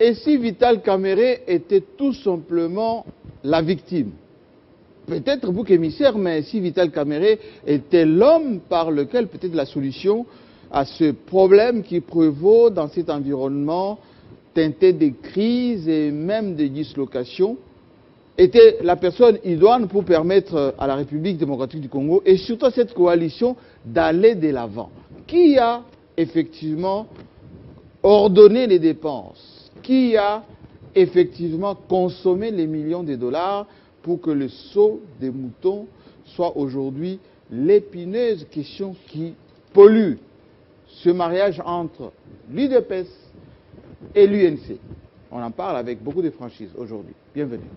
Et si Vital Kamerhe était tout simplement la victime? Peut-être bouc émissaire, mais si Vital Kamerhe était l'homme par lequel peut-être la solution à ce problème qui prévaut dans cet environnement teinté de crises et même de dislocations, était la personne idoine pour permettre à la République démocratique du Congo et surtout à cette coalition d'aller de l'avant. Qui a effectivement ordonné les dépenses? Qui a effectivement consommé les millions de dollars pour que le saut des moutons soit aujourd'hui l'épineuse question qui pollue ce mariage entre l'UDPS et l'UNC? On en parle avec beaucoup de franchise aujourd'hui. Bienvenue.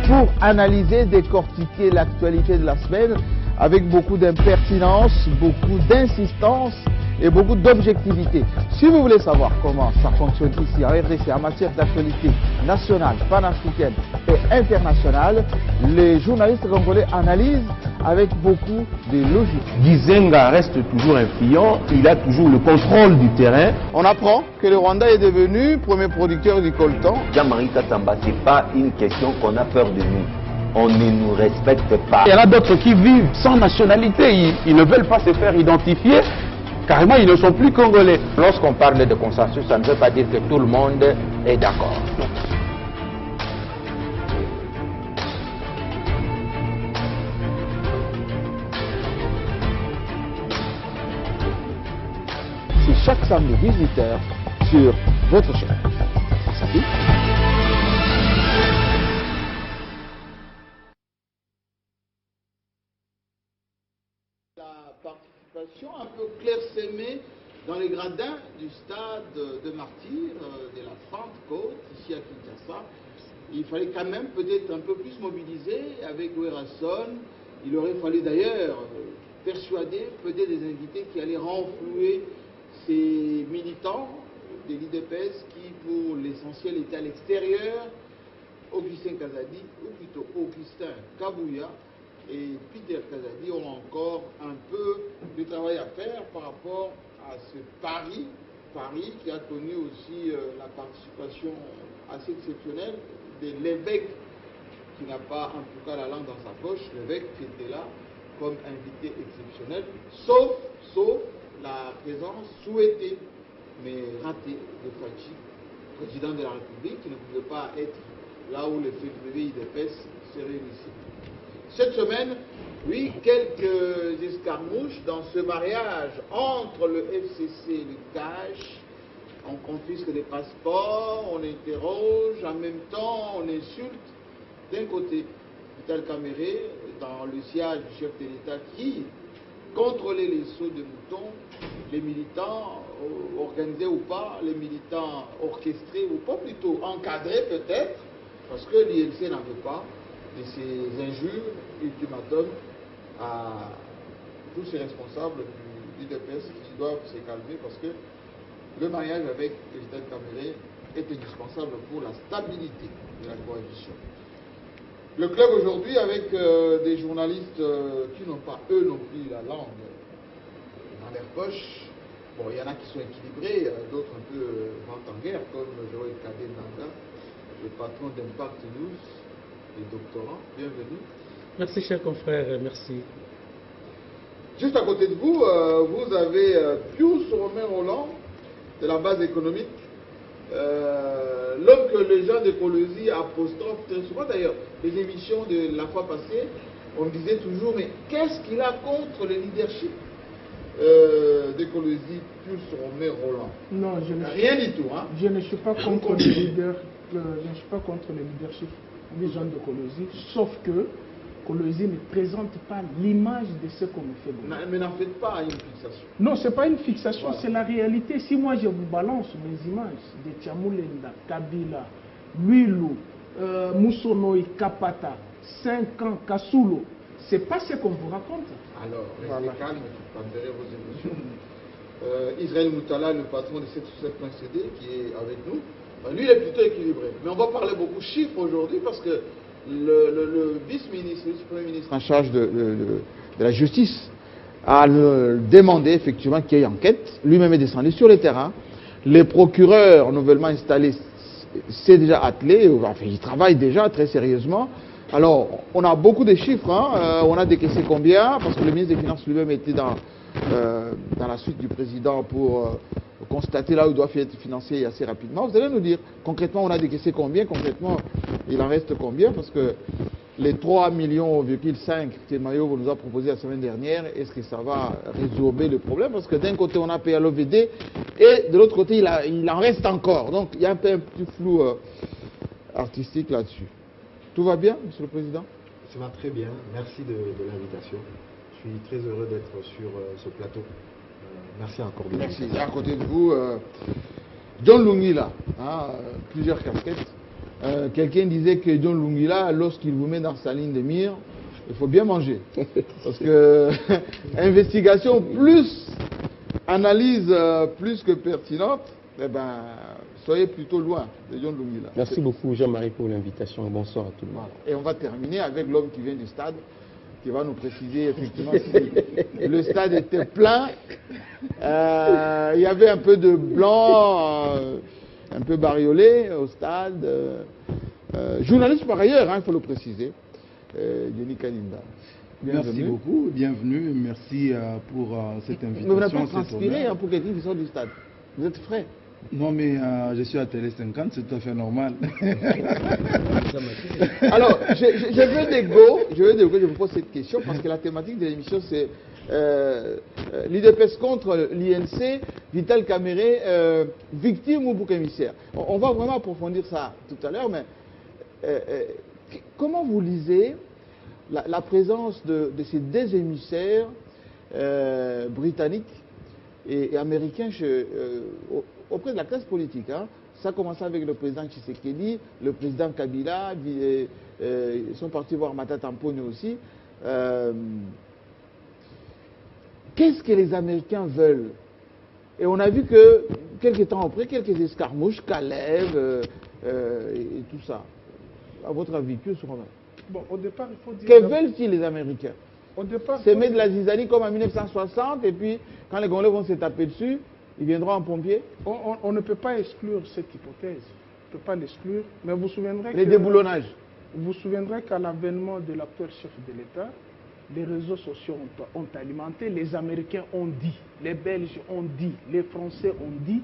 Pour analyser, décortiquer l'actualité de la semaine avec beaucoup d'impertinence, beaucoup d'insistance et beaucoup d'objectivité. Si vous voulez savoir comment ça fonctionne ici à RDC en matière d'actualité nationale, panafricaine et internationale, les journalistes congolais analysent avec beaucoup de logique. Gizenga reste toujours influent, il a toujours le contrôle du terrain. On apprend que le Rwanda est devenu premier producteur du coltan. Jean-Marie Katamba, ce n'est pas une question qu'on a peur de nous. On ne nous respecte pas. Il y en a d'autres qui vivent sans nationalité, ils ne veulent pas se faire identifier. Carrément, ils ne sont plus congolais. Lorsqu'on parle de consensus, ça ne veut pas dire que tout le monde est d'accord. C'est chaque samedi 18h sur votre chaîne. Ça s'affiche. La participation un peu clairsemée dans les gradins du stade de martyrs de la Franche-Côte, ici à Kinshasa. Il fallait quand même peut-être un peu plus mobiliser avec Werrason. Il aurait fallu d'ailleurs persuader peut-être des invités qui allaient renflouer ces militants de l'IDPS qui, pour l'essentiel, étaient à l'extérieur. Augustin Kazadi, ou plutôt Augustin Kabouya, et Peter Kazadi ont encore un peu de travail à faire par rapport à ce Paris qui a connu aussi la participation assez exceptionnelle de l'évêque qui n'a pas en tout cas la langue dans sa poche, l'évêque qui était là comme invité exceptionnel, sauf la présence souhaitée mais ratée de Fachi, président de la République, qui ne pouvait pas être là où le février IDPS se réunissait. Cette semaine, oui, quelques escarmouches dans ce mariage entre le FCC et le CAJ. On confisque des passeports, on interroge, en même temps on insulte. D'un côté, Vital Kamerhe, dans le siège du chef de l'État qui contrôlait les sauts de moutons, les militants, organisés ou pas, les militants orchestrés ou pas, plutôt encadrés peut-être, parce que l'INC n'en veut pas de ces injures, ultimatums à tous ces responsables du IDPS qui doivent se calmer parce que le mariage avec Vital Kamerhe est indispensable pour la stabilité de la coalition. Le club aujourd'hui avec des journalistes qui n'ont pas eux non plus la langue dans leur poche. Bon, il y en a qui sont équilibrés, d'autres un peu vent en guerre, comme Joël Kadé Nanga, le patron d'Impact News, et doctorant. Bienvenue. Merci, cher confrère, merci. Juste à côté de vous, vous avez Pius Romain Roland, de la base économique, l'homme que les gens d'écologie apostrophent très souvent. D'ailleurs, les émissions de la fois passée, on disait toujours, mais qu'est-ce qu'il a contre le leadership d'écologie Pius Romain Roland? Non, rien du tout. Hein? Je ne suis pas contre le leader, je ne suis pas contre le leadership des gens d'écologie, sauf que l'écologie ne présente pas l'image de ce qu'on me fait. Mais n'en faites pas une fixation. Non, ce n'est pas une fixation, voilà. C'est la réalité. Si moi je vous balance mes images de Tchamulenda, Kabila, Luilu, Moussonoi, Kapata, 5 ans, Kassulo, ce n'est pas ce qu'on vous raconte. Alors, restez calme, vous prendrez vos émotions. Israël Moutala, le patron de 7sur7.cd, qui est avec nous, lui il est plutôt équilibré. Mais on va parler beaucoup chiffres aujourd'hui parce que le vice-ministre, le premier ministre en charge de la justice a demandé effectivement qu'il y ait enquête. Lui-même est descendu sur le terrain. Les procureurs nouvellement installés s'est déjà attelé, enfin, ils travaillent déjà très sérieusement. Alors, on a beaucoup de chiffres, hein. On a décaissé combien, parce que le ministre des Finances lui-même était dans la suite du président pour constater là où il doit être financé assez rapidement. Vous allez nous dire, concrètement, on a décaissé combien, concrètement, il en reste combien, parce que les 3,5 millions que Mayo nous a proposé la semaine dernière, est-ce que ça va résorber le problème? Parce que d'un côté, on a payé à l'OVD, et de l'autre côté, il en reste encore. Donc, il y a un petit flou artistique là-dessus. Tout va bien, Monsieur le Président? Ça va très bien. Merci de l'invitation. Je suis très heureux d'être sur ce plateau. Merci encore. Merci. Et à côté de vous, John Lungila, hein, plusieurs casquettes. Quelqu'un disait que John Lungila, lorsqu'il vous met dans sa ligne de mire, il faut bien manger. Parce que investigation plus, analyse plus que pertinente, eh ben, soyez plutôt loin de John Lungila. Merci beaucoup Jean-Marie pour l'invitation. Bonsoir à tout le monde. Voilà. Et on va terminer avec l'homme qui vient du stade, qui va nous préciser effectivement si le stade était plein. Il y avait un peu de blanc, un peu bariolé au stade. Journaliste par ailleurs, hein, il faut le préciser. Denis Kaninda. Bienvenue. Merci beaucoup, bienvenue, merci pour cette invitation. Mais vous n'avez pas transpiré pour quelqu'un qui sort du stade. Vous êtes frais. Non, mais je suis à Télé 50, c'est tout à fait normal. Alors, je veux des go, je vous pose cette question parce que la thématique de l'émission c'est l'IDPS contre l'INC, Vital Caméré, victime ou bouc émissaire. On va vraiment approfondir ça tout à l'heure, mais comment vous lisez la présence de ces deux émissaires britanniques et américains auprès de la classe politique, hein? Ça a commencé avec le président Tshisekedi, le président Kabila, ils sont partis voir Matata Mponyo aussi. Qu'est-ce que les Américains veulent? Et on a vu que, quelques temps après, quelques escarmouches, Caleb et tout ça. À votre avis, que seront Bon, au départ, il faut dire... Que veulent-ils les Américains? Au départ... S'aimer de la zizanie comme en 1960, et puis quand les Congolais vont se taper dessus, ils viendront en pompier? On ne peut pas exclure cette hypothèse. On ne peut pas l'exclure. Mais vous vous souviendrez les déboulonnages. Vous vous souviendrez qu'à l'avènement de l'actuel chef de l'État, les réseaux sociaux ont alimenté, les Américains ont dit, les Belges ont dit, les Français ont dit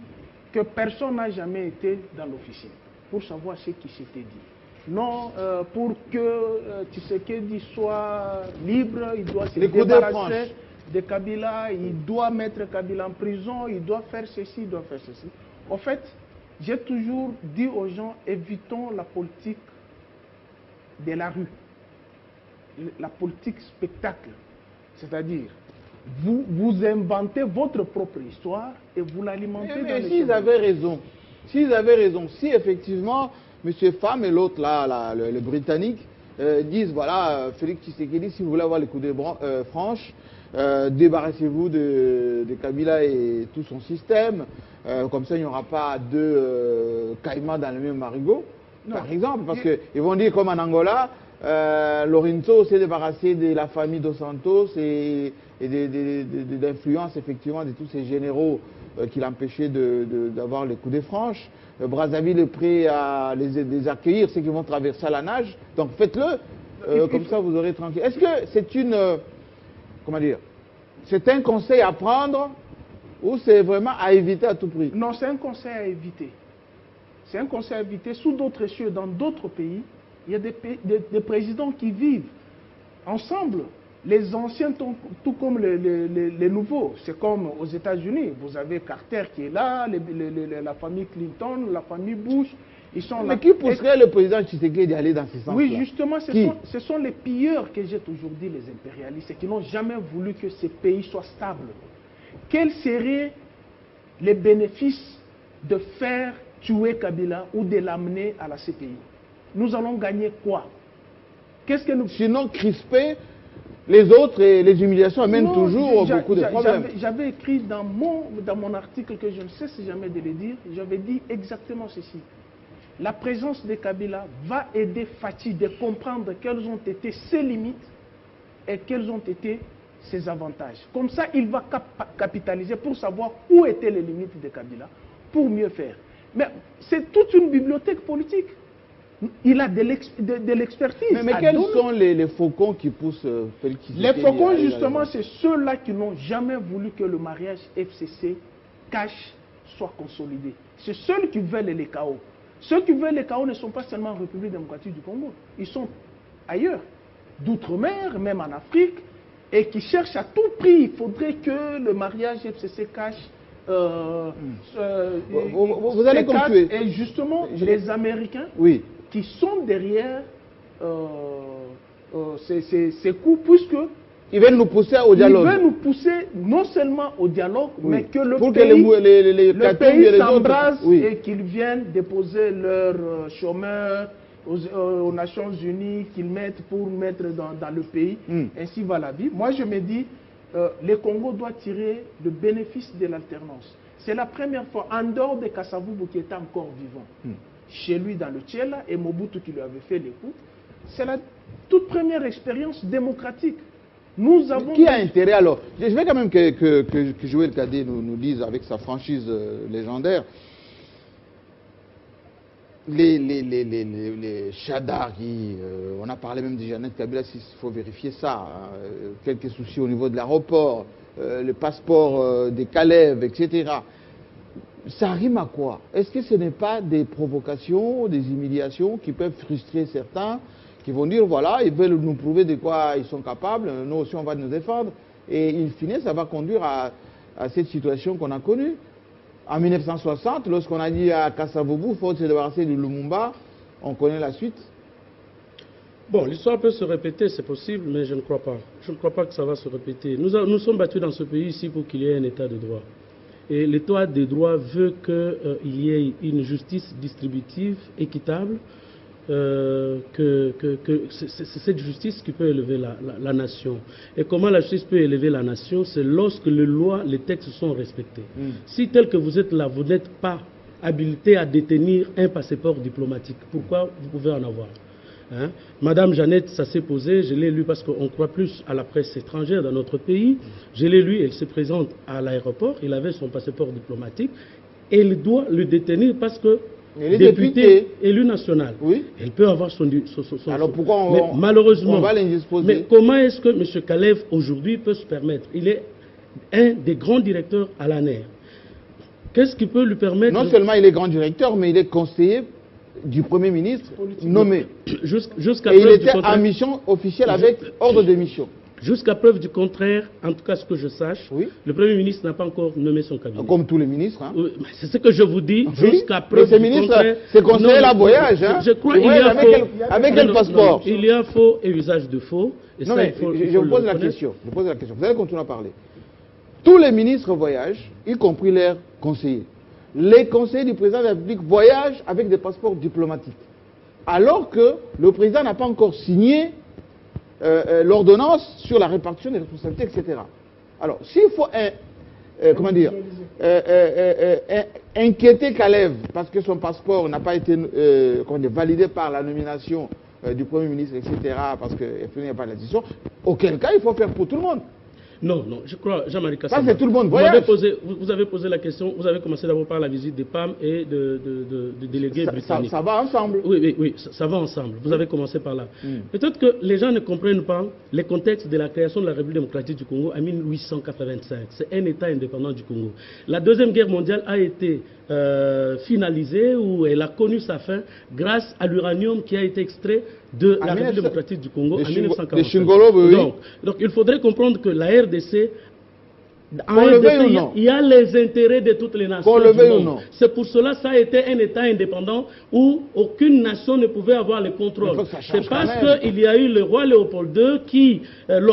que personne n'a jamais été dans l'officine pour savoir ce qui s'était dit. Non, pour que Tshisekedi soit libre, il doit se débarrasser de Kabila, il doit mettre Kabila en prison, il doit faire ceci, il doit faire ceci. En fait, j'ai toujours dit aux gens, évitons la politique de la rue, la politique spectacle. C'est-à-dire, vous inventez votre propre histoire et vous l'alimentez dans les s'ils avaient raison, si effectivement M. Pham et l'autre là, le Britannique, disent voilà, Félix Tshisekedi, si vous voulez avoir les coups de franche, débarrassez-vous de Kabila et tout son système, comme ça il n'y aura pas deux caïmans dans le même marigot, par exemple, parce qu'ils vont dire comme en Angola, Lorenzo s'est débarrassé de la famille dos Santos et d'influence effectivement de tous ces généraux qui l'empêchaient d'avoir les coups de franche. Brazzaville est prêt à les accueillir, ceux qui vont traverser à la nage, donc faites-le, comme ça vous aurez tranquille. Est-ce que c'est une... comment dire, c'est un conseil à prendre ou c'est vraiment à éviter à tout prix? Non, c'est un conseil à éviter. C'est un conseil à éviter. Sous d'autres cieux, dans d'autres pays, il y a des présidents qui vivent ensemble. Les anciens, tout comme les nouveaux. C'est comme aux États-Unis. Vous avez Carter qui est là, la famille Clinton, la famille Bush. Ils sont là. Mais qui pousserait le président Tshisekedi d'aller dans ce sens-là? Oui, justement, ce sont les pilleurs que j'ai toujours dit, les impérialistes, qui n'ont jamais voulu que ces pays soient stables. Quels seraient les bénéfices de faire tuer Kabila ou de l'amener à la CPI? Nous allons gagner quoi? Qu'est-ce que nous... Sinon, crisper les autres et les humiliations amènent toujours beaucoup de problèmes. J'avais écrit dans mon article, que je ne sais jamais de le dire, j'avais dit exactement ceci. La présence de Kabila va aider Fathi de comprendre quelles ont été ses limites et quelles ont été ses avantages. Comme ça, il va capitaliser pour savoir où étaient les limites de Kabila, pour mieux faire. Mais c'est toute une bibliothèque politique. Il a de l'expertise. Mais quels sont les faucons qui poussent Félix Tshisekedi? Les faucons, justement, c'est ceux-là qui n'ont jamais voulu que le mariage FCC cash soit consolidé. C'est ceux qui veulent les chaos. Ceux qui veulent les chaos ne sont pas seulement en République démocratique du Congo. Ils sont ailleurs, d'outre-mer, même en Afrique, et qui cherchent à tout prix. Il faudrait que le mariage FCC cash vous allez conclure. Et justement, les Américains qui sont derrière ces coups, puisque ils veulent nous pousser au dialogue. Ils veulent nous pousser non seulement au dialogue, mais que le pays pays s'embrasse et qu'ils viennent déposer leurs chômeurs aux Nations Unies, qu'ils mettent pour mettre dans le pays. Ainsi va la vie. Moi, je me dis, le Congo doit tirer le bénéfice de l'alternance. C'est la première fois, en dehors de Kasavubu qui était encore vivant, chez lui dans le Tchela, et Mobutu qui lui avait fait l'écoute, c'est la toute première expérience démocratique. Nous avons... Qui a intérêt alors? Je vais quand même que Joël Kadé nous dise avec sa franchise légendaire. Les Chadar, on a parlé même de Jeannette Kabila, s'il faut vérifier ça, quelques soucis au niveau de l'aéroport, le passeport des Kalev, etc. Ça rime à quoi? Est-ce que ce n'est pas des provocations, des humiliations qui peuvent frustrer certains, qui vont dire, voilà, ils veulent nous prouver de quoi ils sont capables, nous aussi on va nous défendre, et in fine, ça va conduire à cette situation qu'on a connue. En 1960, lorsqu'on a dit à Kasavubu, il faut se débarrasser de Lumumba, on connaît la suite. Bon, l'histoire peut se répéter, c'est possible, mais je ne crois pas. Je ne crois pas que ça va se répéter. Nous sommes battus dans ce pays ici pour qu'il y ait un état de droit. Et l'état de droit veut qu'il y ait une justice distributive, équitable, c'est cette justice qui peut élever la nation. Et comment la justice peut élever la nation? C'est lorsque les textes sont respectés. Si tel que vous êtes là, vous n'êtes pas habilité à détenir un passeport diplomatique, pourquoi vous pouvez en avoir? Madame Jeannette, ça s'est posé, je l'ai lu parce qu'on croit plus à la presse étrangère dans notre pays. Je l'ai lu, elle se présente à l'aéroport, il avait son passeport diplomatique, et il doit le détenir parce que député élu national. Elle peut avoir son alors pourquoi malheureusement, on va l'indisposer? Mais comment est-ce que M. Kalev aujourd'hui peut se permettre? Il est un des grands directeurs à l'ANER. Qu'est-ce qui peut lui permettre? Non seulement il est grand directeur, mais il est conseiller du Premier ministre nommé. Et il était en mission officielle avec ordre de mission. Jusqu'à preuve du contraire, en tout cas ce que je sache, le Premier ministre n'a pas encore nommé son cabinet. Comme tous les ministres. Hein. C'est ce que je vous dis, jusqu'à preuve du contraire. C'est conseiller la voyage. Hein. Je crois qu'il y a faux. Avec quel passeport? Il y a faux et usage de faux. Et non, ça, mais je vous pose la question. Vous allez continuer à parler. Tous les ministres voyagent, y compris leurs conseillers. Les conseillers du président de la République voyagent avec des passeports diplomatiques. Alors que le président n'a pas encore signé l'ordonnance sur la répartition des responsabilités, etc. Alors, s'il faut inquiéter Kalev parce que son passeport n'a pas été validé par la nomination du Premier ministre, etc., parce qu'il n'y a pas de décision, auquel cas il faut faire pour tout le monde. Non, je crois, Jean-Marie Kassama. Ça, c'est tout le monde voyage. Vous avez posé la question, vous avez commencé d'abord par la visite des PAM et de délégués britanniques. Ça va ensemble. Oui, ça va ensemble. Vous avez commencé par là. Peut-être que les gens ne comprennent pas les contextes de la création de la République démocratique du Congo en 1885. C'est un État indépendant du Congo. La Deuxième Guerre mondiale a été finalisée, ou elle a connu sa fin grâce à l'uranium qui a été extrait de la République démocratique du Congo en 1945. Donc il faudrait comprendre que la RDC, il y a les intérêts de toutes les nations du monde. C'est pour cela que ça a été un État indépendant où aucune nation ne pouvait avoir le contrôle. C'est parce qu'il y a eu le roi Léopold II qui,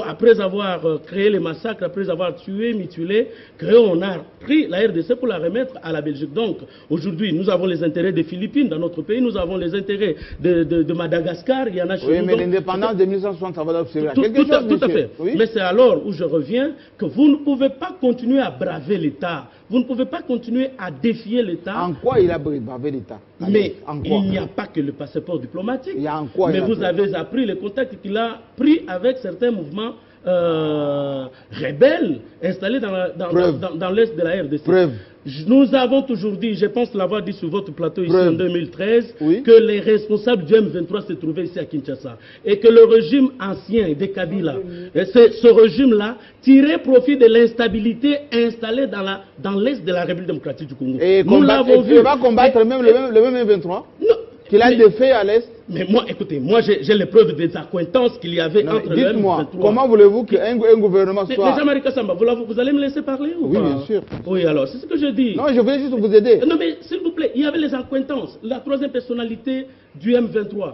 après avoir créé les massacres, après avoir tué, mutilé, on a pris la RDC pour la remettre à la Belgique. Donc aujourd'hui, nous avons les intérêts des Philippines dans notre pays, nous avons les intérêts de Madagascar, il y en a chez nous. Oui, mais l'indépendance de 1960, ça va observer quelque chose, tout à fait. Oui? Mais c'est alors où je reviens que vous ne pouvez pas continuer à braver l'État. Vous ne pouvez pas continuer à défier l'État. En quoi il a bravé l'État? Mais il n'y a pas que le passeport diplomatique. Il y a en quoi? Mais vous avez appris les contacts qu'il a pris avec certains mouvements rebelles installés dans l'est de la RDC. Preuve. Nous avons toujours dit, je pense l'avoir dit sur votre plateau ici en 2013, oui, que les responsables du M23 se trouvaient ici à Kinshasa et que le régime ancien de Kabila, ce régime-là, tirait profit de l'instabilité installée dans l'est de la République démocratique du Congo. Et nous l'avons vu. Il va combattre même le même M23 qu'il a des faits à l'est. Mais moi, écoutez, moi j'ai les preuves des accointances qu'il y avait entre le M23. Dites-moi, comment voulez-vous qu'un gouvernement soit... Mais Jean-Marie Kassamba, vous allez me laisser parler ou oui, pas? bien sûr. Oui, alors, c'est ce que je dis. Non, je voulais juste vous aider. Non, mais s'il vous plaît, il y avait les accointances. La troisième personnalité du M23,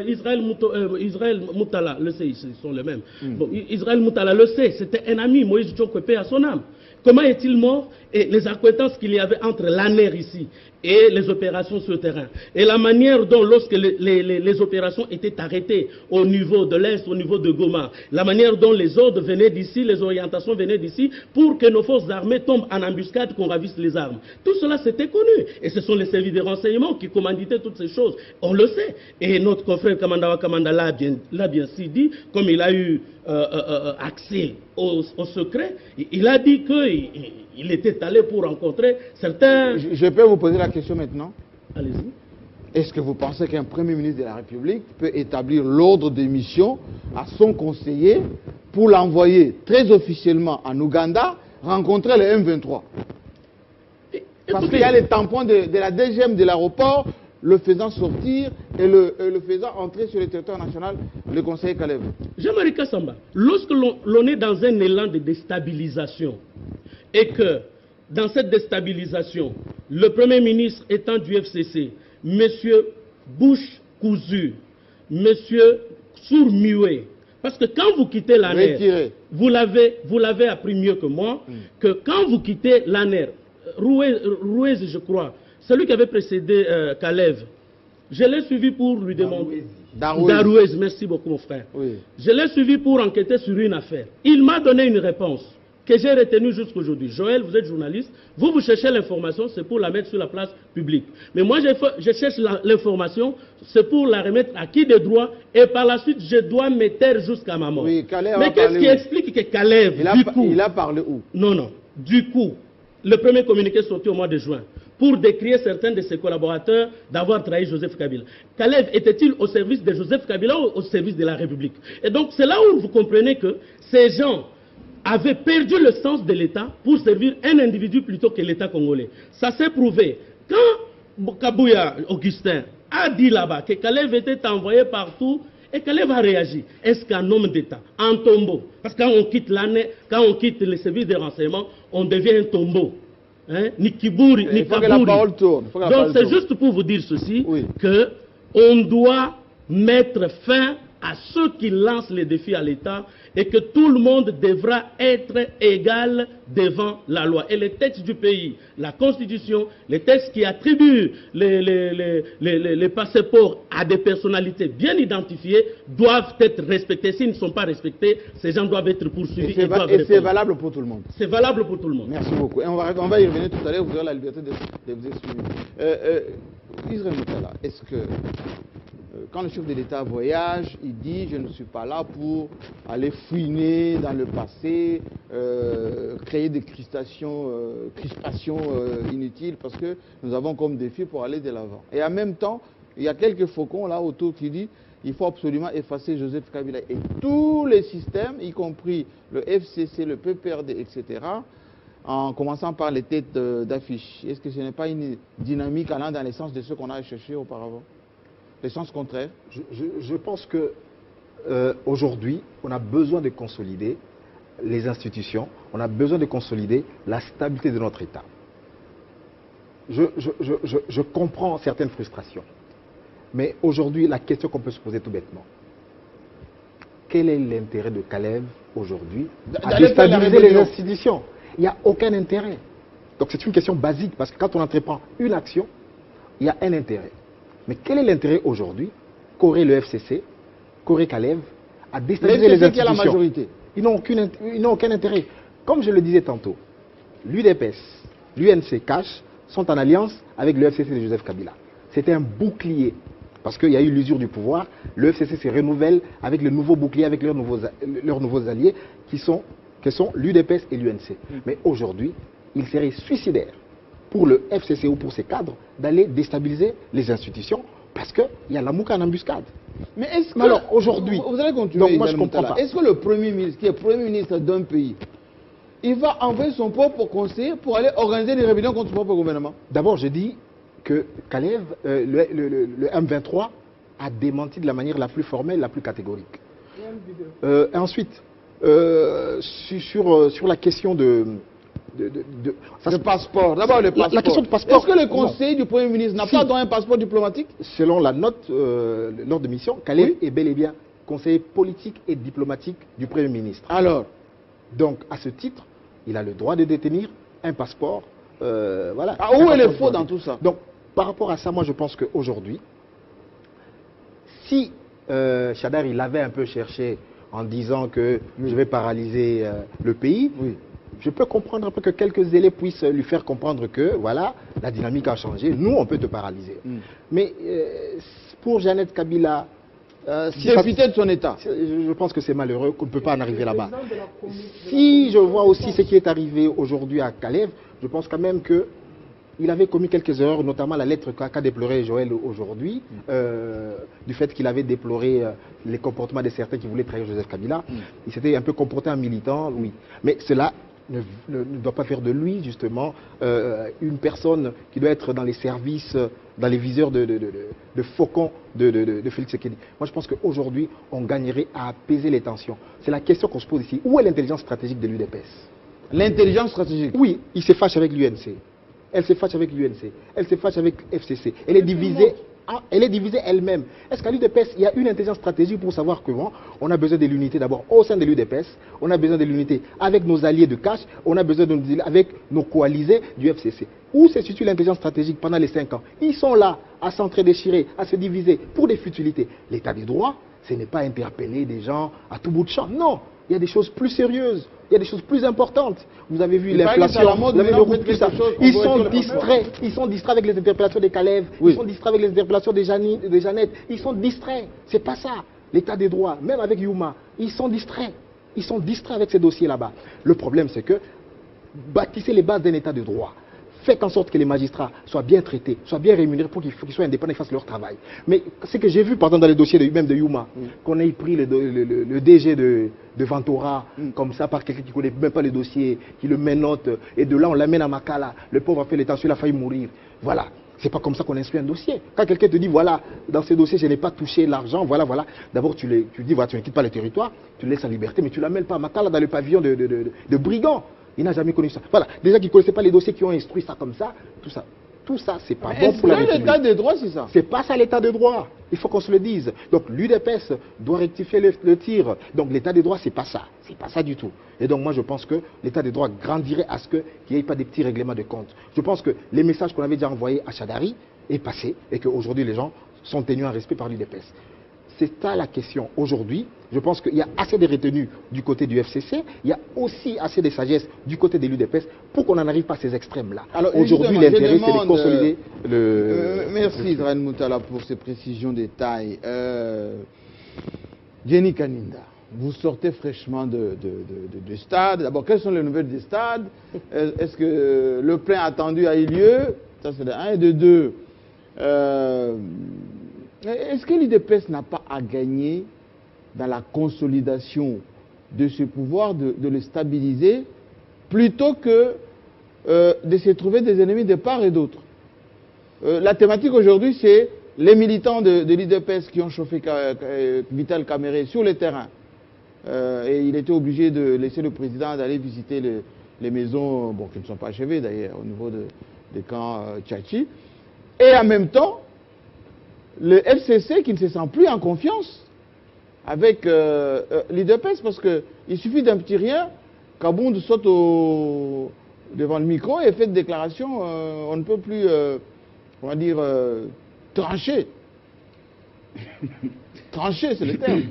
Israël Moutala, le sait, ils sont les mêmes. Bon, Israël Moutala le sait, c'était un ami, Moïse Djokwepe à son âme. Comment est-il mort? Et les accointances qu'il y avait entre l'ANER ici et les opérations sur le terrain. Et la manière dont, lorsque les opérations étaient arrêtées au niveau de l'Est, au niveau de Goma, la manière dont les ordres venaient d'ici, les orientations venaient d'ici, pour que nos forces armées tombent en embuscade, qu'on ravisse les armes. Tout cela, c'était connu. Et ce sont les services de renseignement qui commanditaient toutes ces choses. On le sait. Et notre confrère Kamandawa Kamanda l'a bien si dit, comme il a eu accès au secret, il a dit qu'il était allé pour rencontrer certains... Je peux vous poser la question maintenant? Allez-y. Est-ce que vous pensez qu'un Premier ministre de la République peut établir l'ordre de mission à son conseiller pour l'envoyer très officiellement en Ouganda rencontrer le M23? Parce qu'il y a les tampons de la DGM de l'aéroport le faisant sortir et le faisant entrer sur le territoire national, le conseiller Kalev. Jean-Marie Kassamba, lorsque l'on est dans un élan de déstabilisation et que dans cette déstabilisation, le Premier ministre étant du FCC, M. Bouche cousu, M. Sourd-muet, parce que quand vous quittez l'ANER, vous l'avez appris mieux que moi, que quand vous quittez l'ANER, Rouez, je crois, celui qui avait précédé Kalev, je l'ai suivi pour lui demander... Darouez, merci beaucoup mon frère. Oui. Je l'ai suivi pour enquêter sur une affaire. Il m'a donné une réponse que j'ai retenue jusqu'aujourd'hui. Joël, vous êtes journaliste, vous cherchez l'information, c'est pour la mettre sur la place publique. Mais moi, je cherche l'information, c'est pour la remettre à qui de droit, et par la suite, je dois me taire jusqu'à ma mort. Oui, mais qu'est-ce qui explique que Kalev, il a parlé où? Non, du coup, le premier communiqué sorti au mois de juin, pour décrire certains de ses collaborateurs d'avoir trahi Joseph Kabila. Kalev était-il au service de Joseph Kabila ou au service de la République? Et donc, c'est là où vous comprenez que ces gens avaient perdu le sens de l'État pour servir un individu plutôt que l'État congolais. Ça s'est prouvé. Quand Kabouya Augustin a dit là-bas que Kalev était envoyé partout, et Kalev a réagi. Est-ce qu'un homme d'État, un tombeau, parce que quand on quitte l'année, quand on quitte les services de renseignement, on devient un tombeau. Hein? Ni Kibouri, ni Kabouri. Donc c'est juste pour vous dire ceci, que on doit mettre fin à ceux qui lancent les défis à l'État et que tout le monde devra être égal devant la loi. Et les textes du pays, la Constitution, les textes qui attribuent les passeports à des personnalités bien identifiées doivent être respectés. S'ils ne sont pas respectés, ces gens doivent être poursuivis. Et c'est valable pour tout le monde. C'est valable pour tout le monde. Merci beaucoup. Et on va y revenir tout à l'heure, vous aurez la liberté de vous exprimer. Israël Moutala, est-ce que quand le chef de l'État voyage, il dit « je ne suis pas là pour aller fouiner dans le passé, créer des crispations inutiles parce que nous avons comme défi pour aller de l'avant ». Et en même temps, il y a quelques faucons là autour qui disent « il faut absolument effacer Joseph Kabila ». Et tous les systèmes, y compris le FCC, le PPRD, etc., en commençant par les têtes d'affiche. Est-ce que ce n'est pas une dynamique allant dans le sens de ce qu'on a cherché auparavant? Le sens contraire? Je pense que aujourd'hui, on a besoin de consolider les institutions, on a besoin de consolider la stabilité de notre État. Je comprends certaines frustrations, mais aujourd'hui, la question qu'on peut se poser tout bêtement, quel est l'intérêt de Kalev aujourd'hui à déstabiliser les institutions? Il n'y a aucun intérêt. Donc c'est une question basique, parce que quand on entreprend une action, il y a un intérêt. Mais quel est l'intérêt aujourd'hui qu'aurait le FCC, qu'aurait Kalev à déstabiliser les institutions? La majorité. Ils n'ont aucun intérêt. Comme je le disais tantôt, l'UDPS, l'UNC, CACH sont en alliance avec le FCC de Joseph Kabila. C'était un bouclier Parce qu'il y a eu l'usure du pouvoir, le FCC se renouvelle avec le nouveau bouclier, avec leurs nouveaux alliés, qui sont l'UDPS et l'UNC. Mais aujourd'hui, il serait suicidaire pour le FCC ou pour ses cadres d'aller déstabiliser les institutions parce qu'il y a la mouka en embuscade. Mais est-ce que... alors aujourd'hui... Vous allez continuer. Donc moi je ne comprends pas. Est-ce que le Premier ministre, qui est Premier ministre d'un pays, il va envoyer son propre conseiller pour aller organiser des rébellions contre son propre gouvernement? D'abord, je dis que Kalev, le M23, a démenti de la manière la plus formelle, la plus catégorique. Ensuite, sur la question de passeport. D'abord, le passeport. La question du passeport. Est-ce que le conseil du Premier ministre n'a pas donné un passeport diplomatique? Selon la note, lors de mission, Kalev est bel et bien conseiller politique et diplomatique du Premier ministre. Alors, donc, à ce titre, il a le droit de détenir un passeport. Voilà. Où est le faux dans tout ça? Donc, par rapport à ça, moi, je pense qu'aujourd'hui, si Chadar, il avait un peu cherché en disant que je vais paralyser le pays, je peux comprendre un peu que quelques élèves puissent lui faire comprendre que, voilà, la dynamique a changé, nous, on peut te paralyser. Mais pour Jeannette Kabila, député de son État, je pense que c'est malheureux qu'on ne peut pas en arriver là-bas. Si je vois aussi ce qui est arrivé aujourd'hui à Kalev, je pense quand même que il avait commis quelques erreurs, notamment la lettre qu'a déploré Joël aujourd'hui, du fait qu'il avait déploré les comportements de certains qui voulaient trahir Joseph Kabila. Il s'était un peu comporté en militant, oui. Mais cela ne doit pas faire de lui, justement, une personne qui doit être dans les services, dans les viseurs de faucons de Félix Tshisekedi. Moi, je pense qu'aujourd'hui, on gagnerait à apaiser les tensions. C'est la question qu'on se pose ici. Où est l'intelligence stratégique de l'UDPS? L'intelligence stratégique? Oui, il se fâche avec l'UNC. Elle se fâche avec l'UNC, elle se fâche avec FCC. Elle est divisée elle-même. Est-ce qu'à l'UDPS, il y a une intelligence stratégique pour savoir comment on a besoin de l'unité d'abord au sein de l'UDPS, on a besoin de l'unité avec nos alliés de cash, on a besoin de l'unité avec nos coalisés du FCC. Où se situe l'intelligence stratégique pendant les 5 ans? Ils sont là à s'entre-déchirer, à se diviser pour des futilités. L'état des droits, ce n'est pas interpeller des gens à tout bout de champ. Non, il y a des choses plus sérieuses. Il y a des choses plus importantes. Vous avez vu l'inflation, vous avez le tout ça. Ils sont distraits avec les interpellations des Kalev, ils sont distraits avec les interpellations des Jeannette, ils sont distraits. C'est pas ça. L'état des droits, même avec Yuma, ils sont distraits. Ils sont distraits avec ces dossiers là-bas. Le problème, c'est que bâtissez les bases d'un état de droit. Faites en sorte que les magistrats soient bien traités, soient bien rémunérés pour qu'ils soient indépendants et fassent leur travail. Mais ce que j'ai vu, par exemple, dans les dossiers même de Yuma, qu'on ait pris le DG de Ventura, comme ça, par quelqu'un qui ne connaît même pas le dossier, qui le menote, et de là, on l'amène à Makala. Le pauvre a fait l'état, il a failli mourir. Voilà. C'est pas comme ça qu'on instruit un dossier. Quand quelqu'un te dit, voilà, dans ce dossier, je n'ai pas touché l'argent, voilà. D'abord, tu dis, voilà, tu ne quittes pas le territoire, tu le laisses en liberté, mais tu ne l'amènes pas à Makala dans le pavillon de brigands. Il n'a jamais connu ça. Voilà, déjà qu'ils ne connaissaient pas les dossiers qui ont instruit ça comme ça, tout ça, c'est pas bon pour la République. L'état de droit, c'est ça? C'est pas ça l'état de droit. Il faut qu'on se le dise. Donc l'UDPS doit rectifier le tir. Donc l'état de droit, c'est pas ça. C'est pas ça du tout. Et donc moi, je pense que l'état de droit grandirait à ce qu'il n'y ait pas des petits règlements de compte. Je pense que les messages qu'on avait déjà envoyés à Chadari est passé et qu'aujourd'hui, les gens sont tenus en respect par l'UDPS. C'est ça la question. Aujourd'hui, je pense qu'il y a assez de retenue du côté du FCC, il y a aussi assez de sagesse du côté de l'UDPS pour qu'on n'en arrive pas à ces extrêmes-là. Aujourd'hui, l'intérêt, c'est de consolider merci, Israël Moutala, pour ces précisions détails. Jenny Kaninda, vous sortez fraîchement de stade. D'abord, quelles sont les nouvelles des stades? Est-ce que le plein attendu a eu lieu? Ça, c'est de 1 et de 2. Est-ce que l'UDPS n'a pas à gagner dans la consolidation de ce pouvoir, de le stabiliser, plutôt que de se trouver des ennemis de part et d'autre? La thématique aujourd'hui, c'est les militants de l'UDPS qui ont chauffé Vital Kamerhe sur le terrain. Et il était obligé de laisser le président d'aller visiter les maisons, bon, qui ne sont pas achevées d'ailleurs, au niveau des camps Tchachi. Et en même temps, le FCC qui ne se sent plus en confiance avec l'UDPS, parce qu'il suffit d'un petit rien, Kabound saute devant le micro et fait une déclaration, on ne peut plus, on va dire, trancher. Trancher, c'est le terme.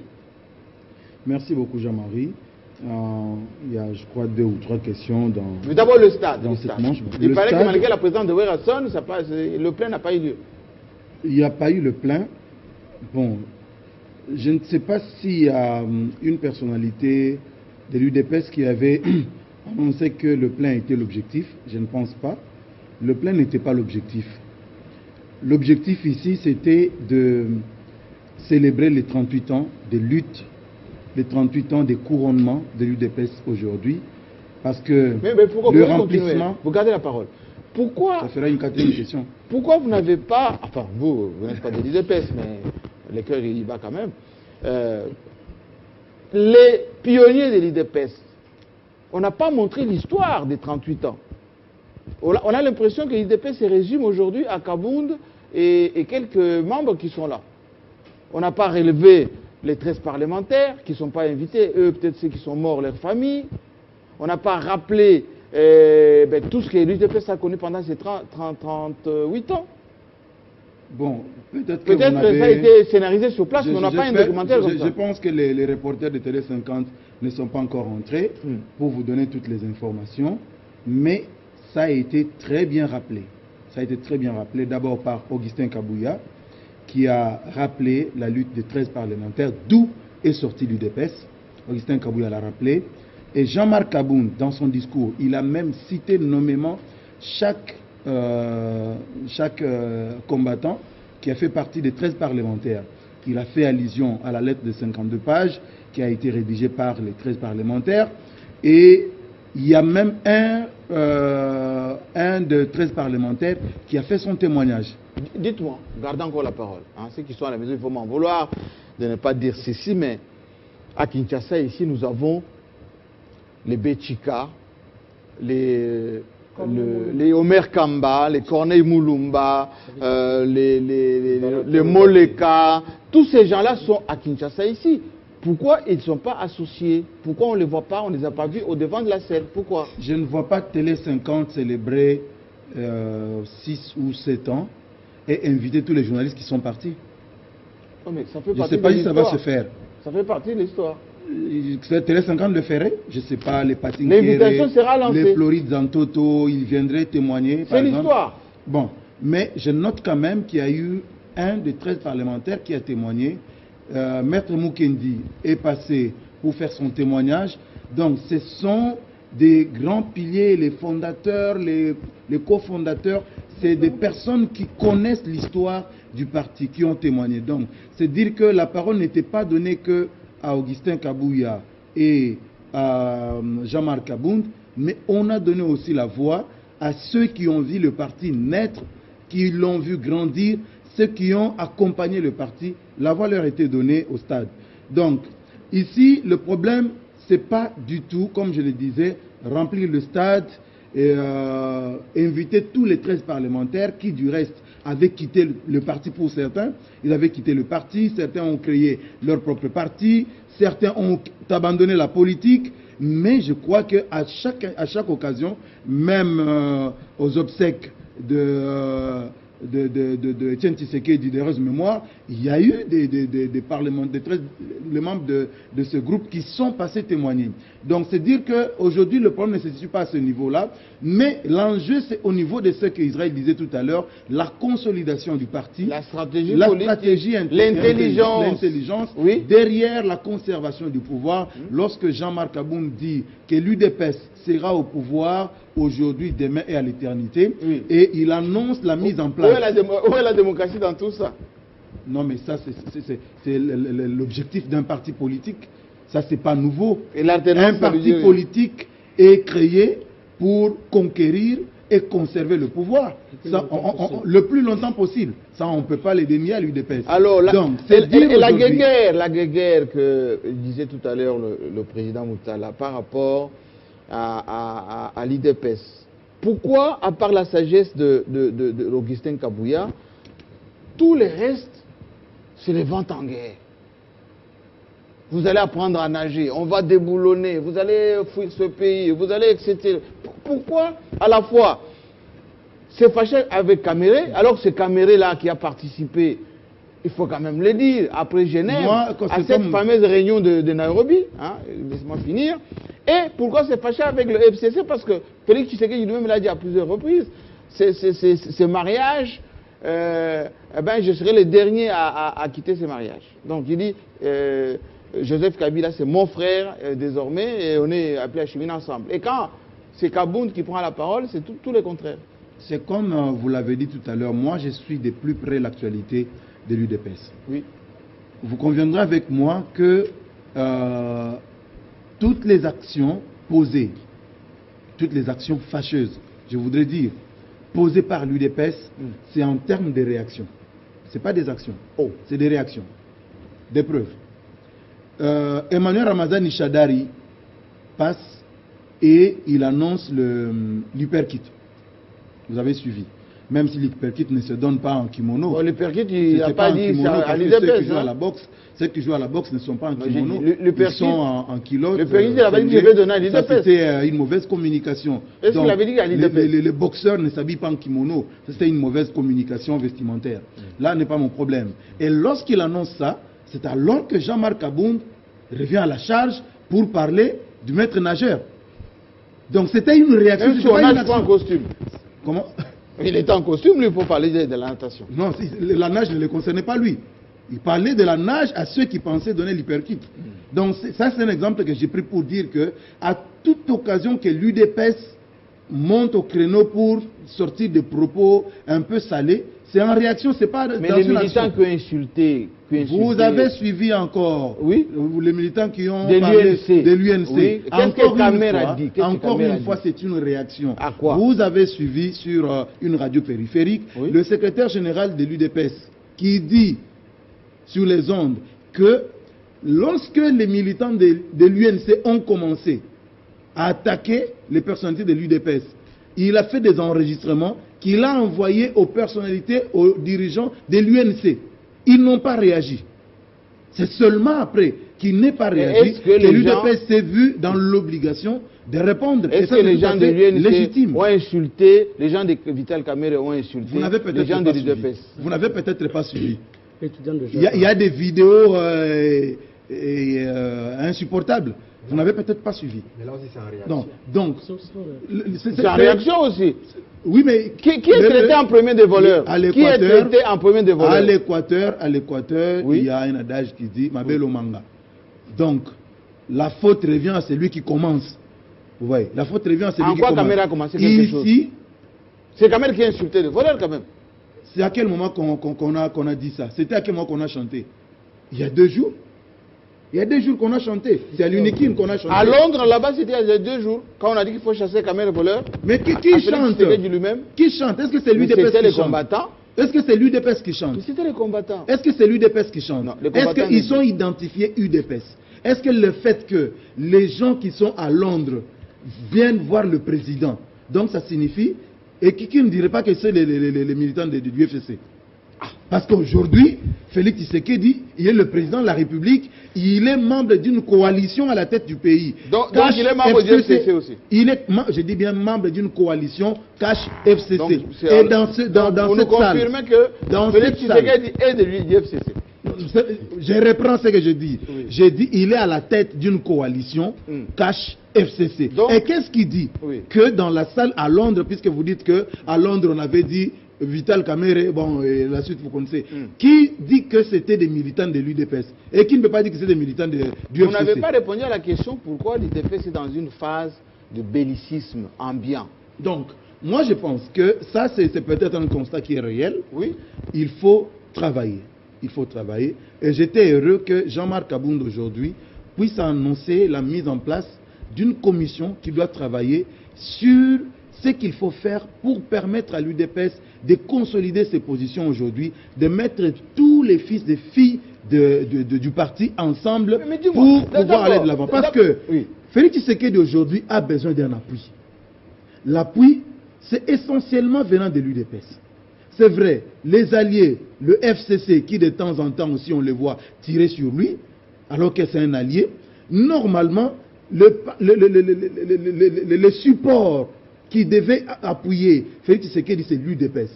Merci beaucoup, Jean-Marie. Il y a, je crois, 2 ou 3 questions dans... Mais d'abord le stade. Cette manche. Il paraît que malgré la présence de Werrason, le plein n'a pas eu lieu. Il n'y a pas eu le plein, Bon, je ne sais pas s'il y a une personnalité de l'UDPS qui avait annoncé que le plein était l'objectif. Je ne pense pas. Le plein n'était pas l'objectif. L'objectif ici, c'était de célébrer les 38 ans de lutte, les 38 ans de couronnement de l'UDPS aujourd'hui. Parce que mais pourquoi le remplissement... Vous gardez la parole. Pourquoi... Ça fera une quatrième question. Pourquoi vous n'avez pas... Enfin, vous n'êtes pas de l'UDPS, mais le cœur il y va quand même. Les pionniers de l'UDPS, on n'a pas montré l'histoire des 38 ans. On a l'impression que l'UDPS se résume aujourd'hui à Kabound et quelques membres qui sont là. On n'a pas relevé les 13 parlementaires qui ne sont pas invités, eux peut-être ceux qui sont morts, leurs familles. On n'a pas rappelé tout ce que l'UDPS a connu pendant ces 38 ans. Bon, peut-être que ça a été scénarisé sur place, mais on n'a pas un documentaire comme ça. Je pense que les reporters de Télé 50 ne sont pas encore entrés pour vous donner toutes les informations, mais ça a été très bien rappelé. Ça a été très bien rappelé d'abord par Augustin Kabouya, qui a rappelé la lutte des 13 parlementaires, d'où est sorti l'UDPS. Augustin Kabouya l'a rappelé. Et Jean-Marc Kabound, dans son discours, il a même cité nommément chaque combattant qui a fait partie des 13 parlementaires. Il a fait allusion à la lettre de 52 pages qui a été rédigée par les 13 parlementaires. Et il y a même un de 13 parlementaires qui a fait son témoignage. Dites-moi, gardez encore la parole. Hein, ceux qui sont à la maison, il faut m'en vouloir de ne pas dire ceci, mais à Kinshasa, ici, nous avons les Béchika, les Omer Kamba, les Corneille Moulumba, les Moleka, tous ces gens-là sont à Kinshasa ici. Pourquoi ils ne sont pas associés? Pourquoi on ne les voit pas, on ne les a pas vus au devant de la scène? Pourquoi? Je ne vois pas Télé 50 célébrer 6 ou 7 ans et inviter tous les journalistes qui sont partis. Oh, mais ça fait je ne sais pas si ça va se faire. Ça fait partie de l'histoire. Télé 50 le ferait, je ne sais pas, les Patins, l'invitation sera lancée. Les Florides Zantoto, ils viendraient témoigner. C'est l'histoire. Bon, mais je note quand même qu'il y a eu un des 13 parlementaires qui a témoigné. Maître Mukendi est passé pour faire son témoignage. Donc ce sont des grands piliers, les fondateurs, les cofondateurs, c'est des personnes qui connaissent l'histoire du parti, qui ont témoigné. Donc c'est dire que la parole n'était pas donnée que à Augustin Kabouya et à Jean-Marc Kabound, mais on a donné aussi la voix à ceux qui ont vu le parti naître, qui l'ont vu grandir, ceux qui ont accompagné le parti. La voix leur a été donnée au stade. Donc, ici, le problème, ce n'est pas du tout, comme je le disais, remplir le stade et inviter tous les 13 parlementaires qui, du reste, avaient quitté le parti pour certains. Ils avaient quitté le parti, certains ont créé leur propre parti, certains ont abandonné la politique. Mais je crois qu'à chaque occasion, même aux obsèques de Etienne Tshisekedi d'heureuse mémoire, il y a eu des parlementaires, les membres de ce groupe qui sont passés témoigner. Donc c'est dire qu'aujourd'hui le problème ne se situe pas à ce niveau-là, mais l'enjeu c'est au niveau de ce qu'Israël disait tout à l'heure, la consolidation du parti, la stratégie politique, l'intelligence oui, derrière la conservation du pouvoir. Lorsque Jean-Marc Kabound dit que l'UDPS sera au pouvoir aujourd'hui, demain et à l'éternité, oui, et il annonce la mise en place. Où est la démocratie dans tout ça? Non, mais ça, c'est l'objectif d'un parti politique. Ça, c'est pas nouveau. Et un parti politique est créé pour conquérir et conserver le pouvoir. Ça, le plus longtemps possible. Ça, on ne peut pas les dénier à l'UDPS. Alors, la guéguerre que disait tout à l'heure le président Moutala par rapport à l'UDPS. Pourquoi, à part la sagesse de Augustin Kabouya, tout le reste, c'est les ventes en guerre? Vous allez apprendre à nager, on va déboulonner, vous allez fuir ce pays, vous allez, etc. Pourquoi, à la fois, c'est fâché avec Kaméré, alors que c'est Kaméré-là qui a participé, il faut quand même le dire, après Genève, à cette fameuse réunion de Nairobi, hein, laisse-moi finir. Et pourquoi c'est fâché avec le FCC? Parce que Félix Tshisekedi lui-même l'a dit à plusieurs reprises, ce mariage eh ben, je serai le dernier à quitter ce mariage. Donc il dit, Joseph Kabila, c'est mon frère désormais, et on est appelés à cheminer ensemble. Et quand c'est Kabound qui prend la parole, c'est tout le contraire. C'est comme vous l'avez dit tout à l'heure, moi je suis de plus près l'actualité de l'UDPS. Oui. Vous conviendrez avec moi que toutes les actions posées, toutes les actions fâcheuses, je voudrais dire, posées par l'UDPS, c'est en termes de réactions. Ce n'est pas des actions, c'est des réactions, des preuves. Emmanuel Ramazani Chadari passe et il annonce l'hyperkit. Vous avez suivi. Même si l'hyperkit ne se donne pas en kimono. Bon, l'hyperkit, il n'a pas dit ça à l'UDPS. Ceux qui jouent à la boxe ne sont pas en kimono. Ils sont en culotte. L'hyperkit, il avait dit que je vais donner à l'UDPS. C'était une mauvaise communication. Est-ce qu'il avait dit à l'UDPS? Les boxeurs ne s'habillent pas en kimono. C'était une mauvaise communication vestimentaire. Là n'est pas mon problème. Et lorsqu'il annonce ça, c'est alors que Jean-Marc Kabound revient à la charge pour parler du maître nageur. Donc c'était une réaction. Même si on nage pas en costume. Comment? Il était en costume, lui, pour parler de la natation. Non, la nage ne le concernait pas lui. Il parlait de la nage à ceux qui pensaient donner l'hyperkit. Donc ça, c'est un exemple que j'ai pris pour dire que à toute occasion que l'UDPS monte au créneau pour sortir des propos un peu salés, c'est en réaction, c'est pas dans une action. Mais les militants qui ont insulté... Vous avez suivi encore, oui, les militants qui ont parlé de l'UNC. Oui. Encore une fois, c'est une réaction. À quoi? Vous avez suivi sur une radio périphérique le secrétaire général de l'UDPS qui dit sur les ondes que lorsque les militants de l'UNC ont commencé à attaquer les personnalités de l'UDPS, il a fait des enregistrements qu'il a envoyés aux personnalités, aux dirigeants de l'UNC. Ils n'ont pas réagi. C'est seulement après qu'il n'ait pas réagi que l'UDPS s'est vu dans l'obligation de répondre. Est-ce que les gens de l'UNC ont insulté, les gens de Vital Kamerhe ont insulté les gens de l'UDPS? Vous n'avez peut-être pas suivi. Il y a des vidéos insupportables. Vous n'avez peut-être pas suivi. Mais là aussi, c'est en réaction. Non, donc, c'est en réaction aussi. Oui, mais qui est traité en premier des voleurs? Qui est traité en premier des voleurs? À l'Équateur, il y a un adage qui dit Mabelo Manga. Donc, la faute revient à celui qui commence. Vous voyez, la faute revient à celui qui commence. En quoi Kamerhe a commencé quelque chose? Ici, c'est Kamerhe qui a insulté les voleurs quand même. C'est à quel moment qu'on a dit ça? C'était à quel moment qu'on a chanté? Il y a 2 jours. Il y a 2 jours qu'on a chanté. C'est à l'Unikin qu'on a chanté. À Londres, là-bas, c'était il y a 2 jours, quand on a dit qu'il faut chasser Kamerhe voleur. Mais qui chante? Qui chante? Est-ce que c'est l'UDPS qui chante? C'était les combattants. Est-ce que c'est l'UDPS qui chante? C'était les combattants. Est-ce que c'est l'UDPS qui chante? Est-ce qu'ils sont identifiés UDPS? Est-ce que le fait que les gens qui sont à Londres viennent voir le président, donc ça signifie, et qui ne dirait pas que c'est les militants du FCC? Parce qu'aujourd'hui, Félix Tshisekedi, il est le président de la République, il est membre d'une coalition à la tête du pays. Donc il est membre du FCC aussi. Je dis bien membre d'une coalition Cash FCC. Donc, et dans cette salle, que Félix Tshisekedi est du FCC. Je reprends ce que je dis. Oui. J'ai dit il est à la tête d'une coalition Cash FCC. Donc, et qu'est-ce qu'il dit? Que dans la salle à Londres, puisque vous dites qu'à Londres on avait dit Vital Kamerhe, bon, et la suite vous connaissez. Qui dit que c'était des militants de l'UDPS? Et qui ne peut pas dire que c'est des militants du FCC? Vous n'avez pas répondu à la question pourquoi l'UDPS est dans une phase de bellicisme ambiant. Donc, moi je pense que ça c'est peut-être un constat qui est réel. Oui. Il faut travailler. Il faut travailler. Et j'étais heureux que Jean-Marc Kabound aujourd'hui puisse annoncer la mise en place d'une commission qui doit travailler sur ce qu'il faut faire pour permettre à l'UDPS de consolider ses positions aujourd'hui, de mettre tous les fils et filles du parti ensemble pour pouvoir aller de l'avant. Parce que Félix Tshisekedi aujourd'hui a besoin d'un appui. L'appui, c'est essentiellement venant de l'UDPS. C'est vrai, les alliés, le FCC, qui de temps en temps aussi on le voit tirer sur lui, alors que c'est un allié, normalement, le support qui devait appuyer Félix Tshisekedi, c'est l'UDPS.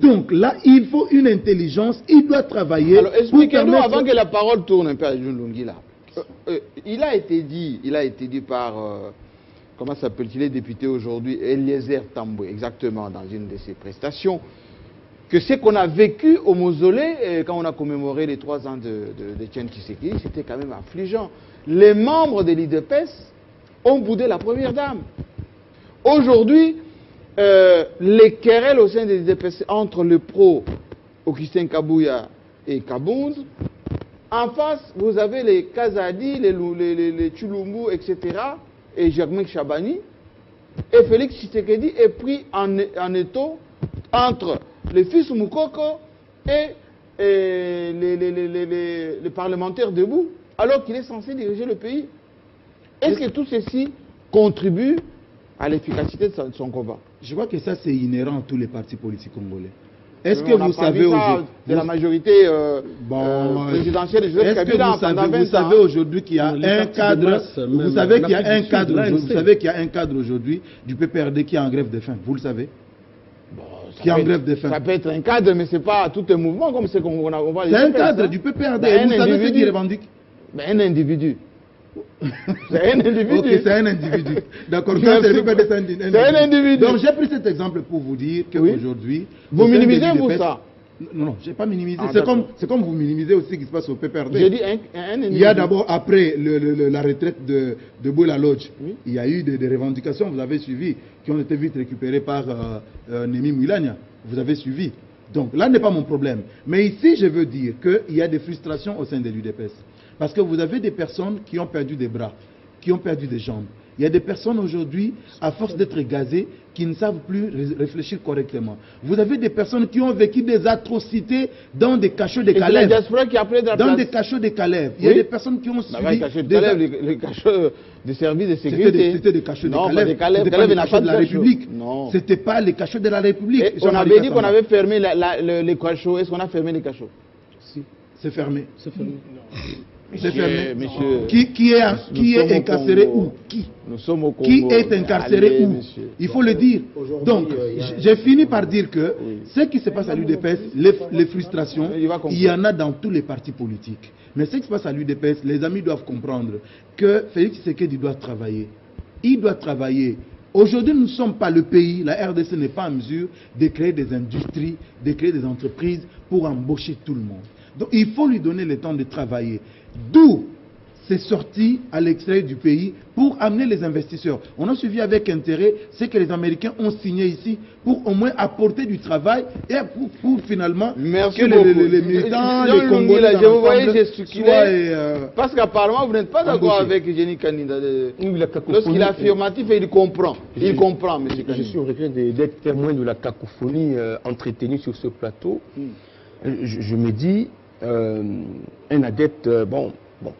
Donc là, il faut une intelligence, il doit travailler. Alors expliquez-nous, avant que la parole tourne un peu à June Lungila. Il a été dit par, comment s'appelle-t-il, député aujourd'hui, Eliezer Tambwe, exactement, dans une de ses prestations, que ce qu'on a vécu au mausolée, quand on a commémoré les 3 ans d'Étienne Tshisekedi, c'était quand même affligeant. Les membres de l'IDPS ont boudé la première dame. Aujourd'hui, les querelles au sein de l'IDPS entre le pro Augustin Kabouya et Kabound, en face, vous avez les Kazadi, les Tchulumbu, etc., et Germain Chabani, et Félix Tshisekedi est pris en étau entre les fils Moukoko et les parlementaires debout, alors qu'il est censé diriger le pays. Est-ce que tout ceci contribue à l'efficacité de son combat? Je vois que ça, c'est inhérent à tous les partis politiques congolais. Est-ce que vous savez aujourd'hui de la majorité présidentielle de Joseph Kabila pendant 20 ans? Vous savez aujourd'hui qu'il y a un cadre. Vous savez qu'il y a un cadre. Vous savez qu'il y a un cadre aujourd'hui du PPRD qui est en grève de faim. Vous le savez? Qui est en grève de faim. Ça peut être un cadre, mais c'est pas tout un mouvement comme c'est qu'on voit. C'est un cadre du PPRD. Vous savez ce qu'il revendique? Un individu. C'est un individu. Ok, c'est un individu. D'accord, c'est un individu. Donc j'ai pris cet exemple pour vous dire qu'aujourd'hui... Vous minimisez vous ça? Non, je n'ai pas minimisé. C'est comme vous minimisez aussi ce qui se passe au PPRD. J'ai dit un individu. Il y a d'abord, après la retraite de Boula Lodge, il y a eu des revendications, vous avez suivi, qui ont été vite récupérées par Némi Moulania. Vous avez suivi. Donc là n'est pas mon problème. Mais ici, je veux dire qu'il y a des frustrations au sein de l'UDPS. Parce que vous avez des personnes qui ont perdu des bras, qui ont perdu des jambes. Il y a des personnes aujourd'hui, à force d'être gazées, qui ne savent plus réfléchir correctement. Vous avez des personnes qui ont vécu des atrocités dans des cachots de Calais. Dans des cachots de Calais. Il y a des personnes qui ont suivi... Les cachots des services de sécurité. C'était des cachots de Calais. C'était pas les cachots de la République. C'était pas les cachots de la République. On avait dit qu'on avait fermé les cachots. Est-ce qu'on a fermé les cachots? Si. C'est fermé. C'est fermé. C'est fermé. Qui est incarcéré où? Nous sommes au Congo. Qui est incarcéré où? Il faut le dire. Donc, j'ai fini par dire que ce qui se passe à l'UDPS, les frustrations, il y en a dans tous les partis politiques. Mais ce qui se passe à l'UDPS, les amis doivent comprendre que Félix Tshisekedi doit travailler. Il doit travailler. Aujourd'hui, nous ne sommes pas le pays, la RDC n'est pas en mesure de créer des industries, de créer des entreprises pour embaucher tout le monde. Donc il faut lui donner le temps de travailler. D'où ces sorties à l'extérieur du pays pour amener les investisseurs. On a suivi avec intérêt ce que les Américains ont signé ici pour au moins apporter du travail et pour finalement que les militants, les Congolais, je vous voyais gesticuler parce qu'apparemment vous n'êtes pas d'accord avec Jenny Kanida. Lorsqu'il est affirmatif et il comprend. Il comprend, M. Kanida. Je suis au regret d'être témoin de la cacophonie entretenue sur ce plateau. Je me dis, un adepte, bon,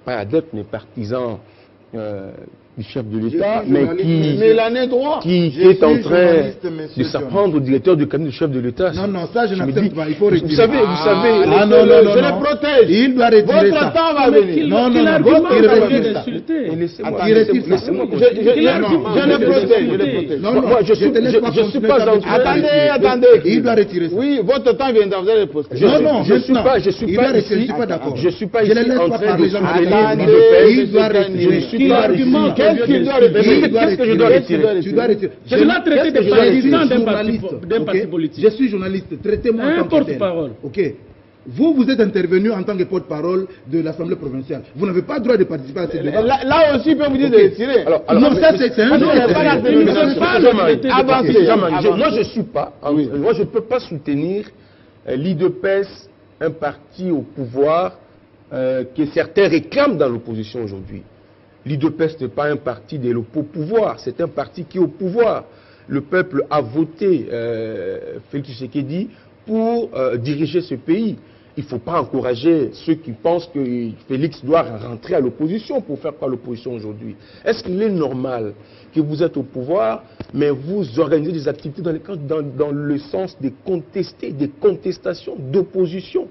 pas adepte, mais partisan du chef de l'État, mais qui est en train de s'apprendre au directeur du cabinet du chef de l'État. Non, ça je n'accepte pas, il faut retirer. Vous savez, ah non, je le protège. Il doit retirer ça. Votre temps va venir. Non, il retire ça. Laissez-moi. Je le protège. Moi, je ne suis pas en train... Attendez. Il doit retirer ça. Oui, votre temps viendra, vous allez le poster. Non, je suis pas ici en train de il doit retirer. Qu'est-ce que je dois retirer? Tu dois retirer. Je l'ai traité de président d'un parti politique. Je suis journaliste, traitez-moi en tant que porte-parole. Ok. Vous êtes intervenu en tant que porte-parole de l'Assemblée provinciale. Vous n'avez pas le droit de participer à ce débat. Là aussi, il peut vous dire de retirer. Non, ça c'est un Moi, je ne suis pas. Moi, je ne peux pas soutenir l'IDPS, un parti au pouvoir que certains réclament dans l'opposition aujourd'hui. L'IDPS n'est pas un parti de l'oppo-pouvoir, c'est un parti qui est au pouvoir. Le peuple a voté Félix Tshisekedi pour diriger ce pays. Il ne faut pas encourager ceux qui pensent que Félix doit rentrer à l'opposition pour faire quoi l'opposition aujourd'hui. Est-ce qu'il est normal que vous êtes au pouvoir, mais vous organisez des activités dans le sens de contester, des contestations, d'opposition?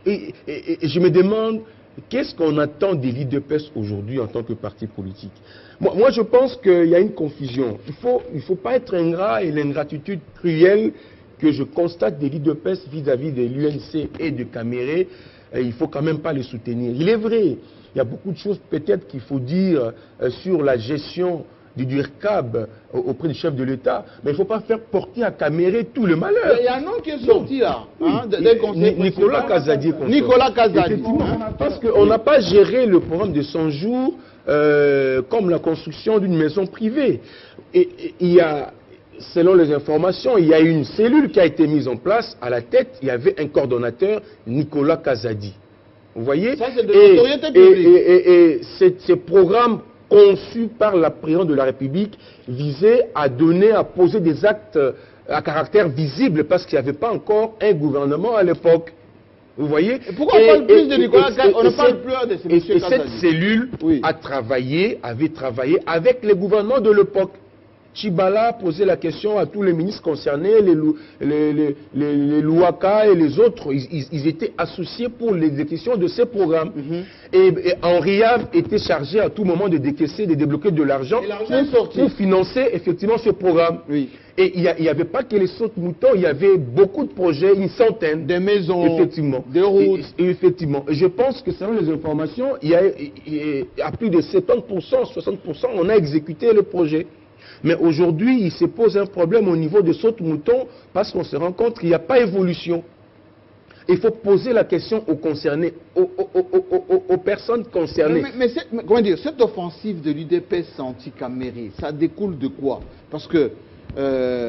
Et je me demande, qu'est-ce qu'on attend de l'IDPS aujourd'hui en tant que parti politique? Moi, je pense qu'il y a une confusion. Il faut pas être ingrat, et l'ingratitude cruelle que je constate de l'IDPS vis-à-vis de l'UNC et de Caméré, il ne faut quand même pas les soutenir. Il est vrai, il y a beaucoup de choses peut-être qu'il faut dire sur la gestion du RCAB auprès du chef de l'État, mais il ne faut pas faire porter à Caméré tout le malheur. Il y a un nom qui est sorti là, hein, Nicolas Kazadi. Nicolas Kazadi. Effectivement, parce qu'on n'a pas géré le programme de 100 jours comme la construction d'une maison privée. Et il y a, selon les informations, il y a une cellule qui a été mise en place. À la tête, il y avait un coordonnateur, Nicolas Kazadi. Vous voyez? Ça, c'est de l'autorité publique. Et ces programmes conçus par la présidente de la République visaient à donner, à poser des actes à caractère visible parce qu'il n'y avait pas encore un gouvernement à l'époque. Vous voyez? Et pourquoi on parle plus de Nicolas Kazadi? On ne parle plus de ce monsieur Et Kazadi. cette cellule avait travaillé avec les gouvernements de l'époque. Chibala posait la question à tous les ministres concernés, les Louaka et les autres, ils étaient associés pour l'exécution de ces programmes. Et Henri Have était chargé à tout moment de décaisser, de débloquer de l'argent pour financer effectivement ce programme. Et il n'y avait pas que les sautes-moutons, il y avait beaucoup de projets, une centaine. Des maisons, effectivement, des routes. Effectivement. Et je pense que selon les informations, il y a plus de 70%, 60%, on a exécuté le projet. Mais aujourd'hui, il se pose un problème au niveau de saute-mouton parce qu'on se rend compte qu'il n'y a pas évolution. Il faut poser la question aux concernés, aux personnes concernées. Mais comment dire, cette offensive de l'UDPS anti-Caméré, ça découle de quoi? Parce que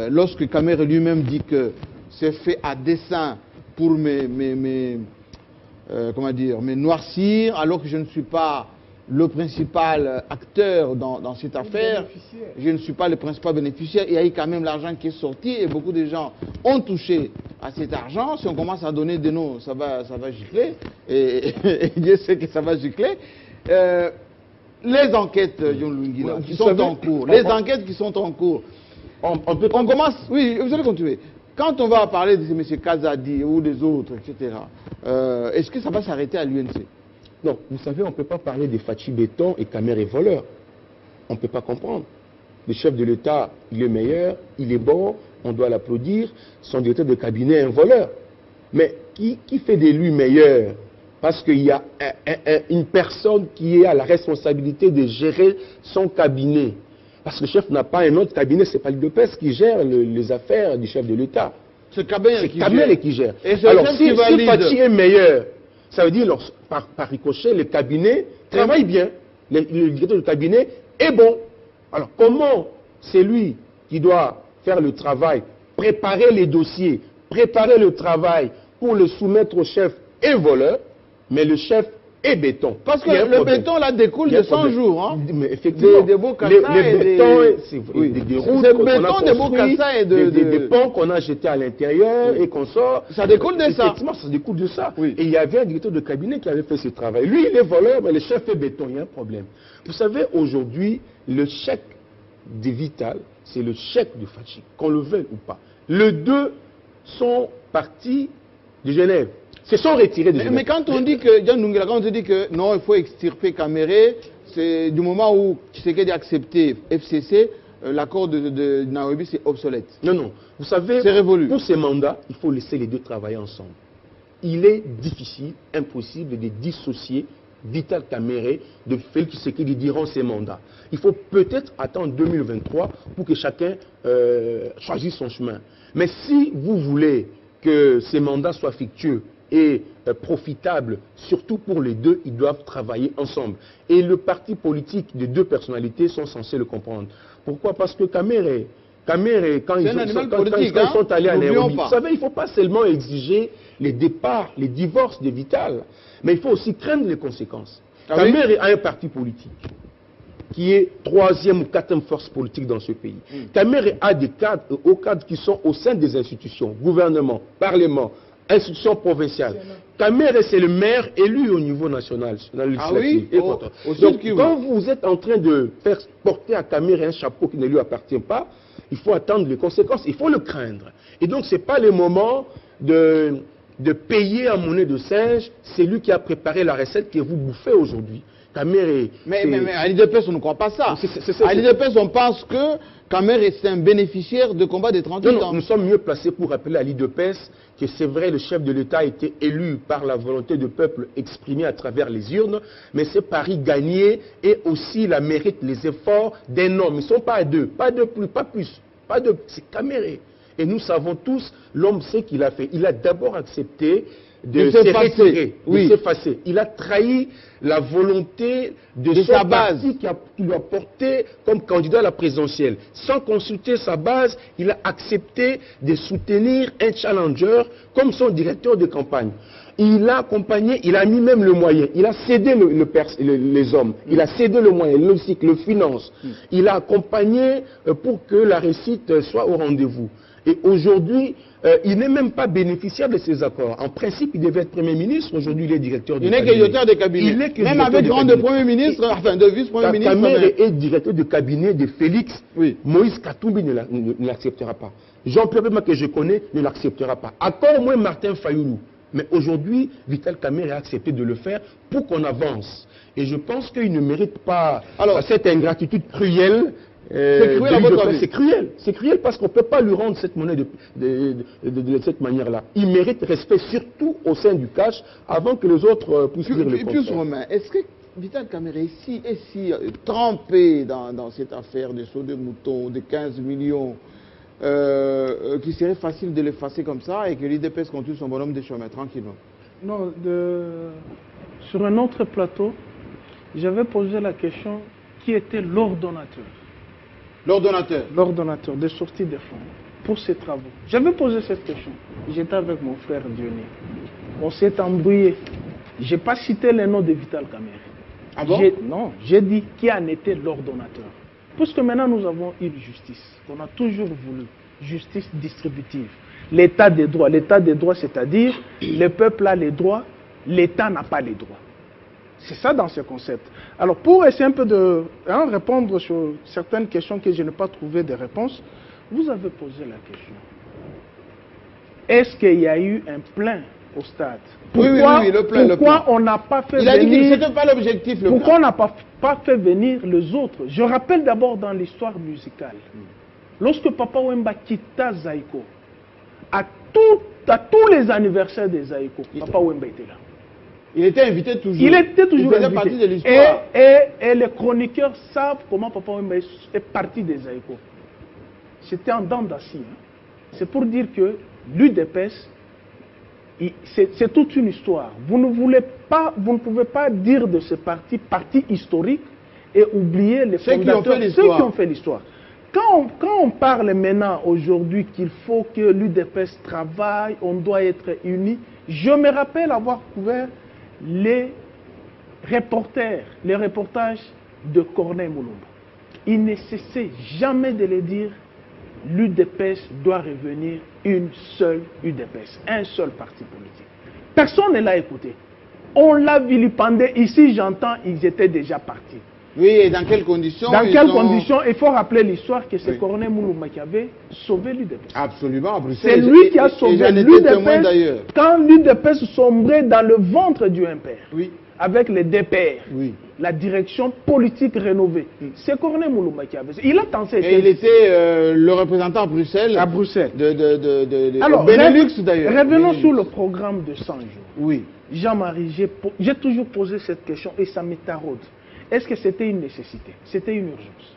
lorsque Caméré lui-même dit que c'est fait à dessein pour comment dire, me noircir, alors que je ne suis pas le principal acteur dans cette affaire, je ne suis pas le principal bénéficiaire, il y a eu quand même l'argent qui est sorti et beaucoup de gens ont touché à cet argent. Si on commence à donner des noms, ça va gicler, et Dieu sait que ça va gicler. Les enquêtes, John Lungila, qui sont en cours, les enquêtes qui sont en cours, on commence, oui, vous allez continuer. Quand on va parler de M. Kazadi ou des autres, etc., est-ce que ça va s'arrêter à l'UNC? Non, vous savez, on ne peut pas parler de Fachi Béton et Caméré voleur. On ne peut pas comprendre. Le chef de l'État, il est meilleur, il est bon, on doit l'applaudir. Son directeur de cabinet est un voleur. Mais qui fait de lui meilleur? Parce qu'il y a une personne qui est à la responsabilité de gérer son cabinet. Parce que le chef n'a pas un autre cabinet, ce n'est pas l'UDPS qui gère les affaires du chef de l'État. C'est Caméré qui gère. Et alors, si Fachi est meilleur, ça veut dire, par ricochet, le cabinet travaille bien. Le directeur du cabinet est bon. Alors, comment c'est lui qui doit faire le travail, préparer les dossiers, préparer le travail pour le soumettre au chef et voleur, mais le chef est béton? Parce que le béton, là, découle de 100 jours. Hein. Mais effectivement, des beaux cassas des routes qu'on a construites, des ponts qu'on a jetés à l'intérieur et qu'on sort. Ça découle de ça. Effectivement, ça découle de ça. Et il y avait un directeur de cabinet qui avait fait ce travail. Lui, il est voleur, mais le chef est béton. Il y a un problème. Vous savez, aujourd'hui, le chèque de Vital, c'est le chèque de Fachi, qu'on le veuille ou pas. Les deux sont partis de Genève. Se sont retirés de Genève. Mais quand on dit que, John Lungila, quand on dit que non, il faut extirper Caméré, c'est du moment où Tshisekedi a accepté FCC, l'accord de Nairobi, c'est obsolète. Non, non. Vous savez, pour ces mandats, il faut laisser les deux travailler ensemble. Il est difficile, impossible de dissocier Vital Caméré de Félix Tshisekedi durant ces mandats. Il faut peut-être attendre 2023 pour que chacun choisisse son chemin. Mais si vous voulez que ces mandats soient fictueux et profitables, surtout pour les deux, ils doivent travailler ensemble. Et le parti politique des deux personnalités sont censés le comprendre. Pourquoi? Parce que Caméré, quand ils sont allés à Nairobi, vous savez, il ne faut pas seulement exiger les départs, les divorces de Vital, mais il faut aussi craindre les conséquences. Caméré a un parti politique qui est 3e ou 4e force politique dans ce pays. Caméré a des cadres, hauts cadres qui sont au sein des institutions, gouvernement, parlement, institutions provinciales. Caméré, c'est le maire élu au niveau national. Donc, quand vous êtes en train de faire porter à Caméré un chapeau qui ne lui appartient pas, il faut attendre les conséquences, il faut le craindre. Et donc, ce n'est pas le moment de de payer en monnaie de singe, c'est lui qui a préparé la recette que vous bouffez aujourd'hui. Mais à l'IDPS, on ne croit pas ça. À l'IDPS, on pense que Kamer est un bénéficiaire de combat des 38 ans. Nous sommes mieux placés pour rappeler à l'IDPS que c'est vrai, le chef de l'État a été élu par la volonté du peuple exprimée à travers les urnes, mais ce pari gagné et aussi la mérite, les efforts d'un homme. Ils ne sont pas à deux, pas de plus, pas plus, pas de... C'est Kamer. Et nous savons tous, l'homme sait qu'il a fait. Il a d'abord accepté de s'effacer. Oui. Il a trahi la volonté de sa base qui lui a porté comme candidat à la présidentielle. Sans consulter sa base, il a accepté de soutenir un challenger comme son directeur de campagne. Il a accompagné, il a mis même le moyen, il a cédé les hommes, il a cédé le moyen, le cycle, le finance. Il a accompagné pour que la réussite soit au rendez-vous. Et aujourd'hui, il n'est même pas bénéficiaire de ces accords. En principe, il devait être Premier ministre. Aujourd'hui, il est directeur de cabinet. Il n'est que directeur de cabinet. Même avec rang de Premier ministre, enfin de vice-Premier ministre. Kamer est directeur de cabinet de Félix. Oui. Moïse Katumbi ne l'acceptera pas. Jean-Pierre Bemba, que je connais, ne l'acceptera pas. Encore moins Martin Fayoulou. Mais aujourd'hui, Vital Kamer a accepté de le faire pour qu'on avance. Et je pense qu'il ne mérite pas cette ingratitude cruelle. C'est cruel à votre avis? C'est cruel parce qu'on ne peut pas lui rendre cette monnaie de cette manière-là. Il mérite respect surtout au sein du cash avant que les autres puissent dire le contraire. Romain, est-ce que Vital Kamer est si trempé dans cette affaire de saut de mouton de 15 millions qu'il serait facile de l'effacer comme ça et que l'IDPS continue son bonhomme de chemin tranquillement? Non, sur un autre plateau, j'avais posé la question qui était l'ordonnateur. L'ordonnateur de sortie des fonds pour ces travaux. J'avais posé cette question. J'étais avec mon frère Dionné. On s'est embrouillé. Je n'ai pas cité le nom de Vital Kamer. Ah bon? Non, j'ai dit qui en était l'ordonnateur. Puisque maintenant nous avons une justice qu'on a toujours voulu. Justice distributive. L'état des droits. L'état des droits, c'est-à-dire le peuple a les droits, l'État n'a pas les droits. C'est ça dans ce concept. Alors pour essayer un peu de répondre sur certaines questions que je n'ai pas trouvé de réponse, vous avez posé la question. Est-ce qu'il y a eu un plein au stade? Pourquoi, oui, le plein. Pourquoi on n'a pas fait venir... Il a dit que ce n'était pas l'objectif. Pourquoi on n'a pas fait venir les autres? Je rappelle d'abord dans l'histoire musicale, lorsque Papa Wemba quitta Zaïko, à tous les anniversaires des Zaïko, Papa Wemba était là. Il était invité toujours. Il était toujours invité. Partie de l'histoire. Et les chroniqueurs savent comment Papa Wemba est parti des Zaïko. C'était en dents d'acier. C'est pour dire que l'UDPS, c'est toute une histoire. Vous ne pouvez pas dire de ce parti historique et oublier les fondateurs, ceux qui ont fait l'histoire. Quand on parle maintenant aujourd'hui qu'il faut que l'UDPS travaille, on doit être unis, je me rappelle avoir couvert les reportages de Corneille Moulumba. Il ne cessait jamais de le dire, l'UDPS doit revenir une seule UDPS, un seul parti politique. Personne ne l'a écouté. On l'a vilipendé. Ici, j'entends, ils étaient déjà partis. Oui, et dans quelles conditions? Dans quelles conditions? Il faut rappeler l'histoire que c'est Corneille Moulumba qui avait sauvé l'UDPS. Absolument, à Bruxelles. C'est lui qui a sauvé l'UDPS quand l'UDPS sombrait dans le ventre du MPR. Oui. Avec les DPR. Oui. La direction politique rénovée. C'est Corneille Moulumba qui avait. Il a tenté. Et il était le représentant à Bruxelles. À Bruxelles. Alors, Benelux d'ailleurs. Revenons sur le programme de 100 jours. Oui. Jean-Marie, j'ai toujours posé cette question et ça me taraude. Est-ce que c'était une nécessité? C'était une urgence?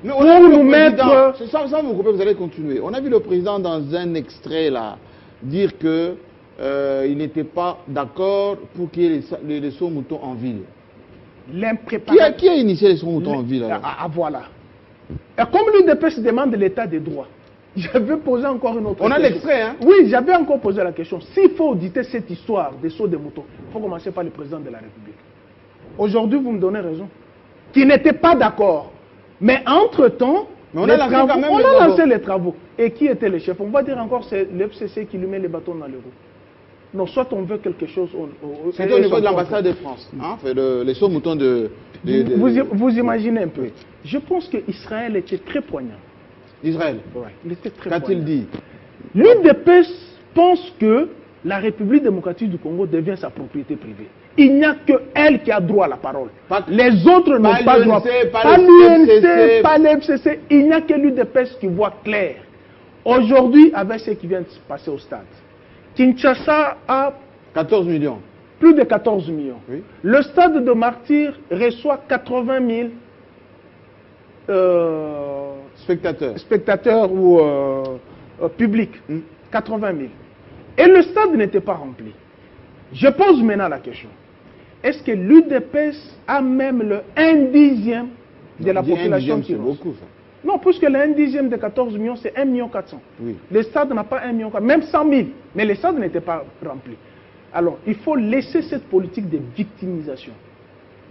Mais on a vu nous mettre... Sans vous couper, vous allez continuer. On a vu le président dans un extrait là dire que il n'était pas d'accord pour qu'il y ait les sauts moutons en ville. Qui a initié les sauts moutons en ville alors? Voilà. Et comme l'UDPS demande l'état des droits, j'avais posé encore une autre question. On a l'extrait, hein? Oui, j'avais encore posé la question. S'il faut auditer cette histoire des sauts de moutons, il faut commencer par le président de la République. Aujourd'hui, vous me donnez raison. Qui n'était pas d'accord. Mais entre-temps, on a lancé les travaux. Et qui était le chef? On va dire encore c'est l'FCC qui lui met les bâtons dans les roues. Non, soit on veut quelque chose... C'était au niveau de l'ambassade de France. Hein? Les sauts moutons vous imaginez un peu. Je pense qu'Israël était très poignant. Israël? Oui, il était très poignant. Qu'a-t-il dit? L'UDPS pense que la République démocratique du Congo devient sa propriété privée. Il n'y a que elle qui a droit à la parole. Les autres n'ont pas droit. Pas l'UNC, pas l'FCC. Il n'y a que l'UDPS qui voit clair. Aujourd'hui, avec ce qui vient de se passer au stade, Kinshasa a 14 millions. Plus de 14 millions. Oui. Le stade de Martyr reçoit 80 000 spectateurs ou publics. 80 000. Et le stade n'était pas rempli. Je pose maintenant la question. Est-ce que l'UDPS a même le 1/10 de la population qui c'est beaucoup, ça. Non, puisque le 1/10 de 14 millions, c'est 1,4 million. Oui. Le stade n'a pas 1,4 million, même 100 000. Mais le stade n'était pas rempli. Alors, il faut laisser cette politique de victimisation.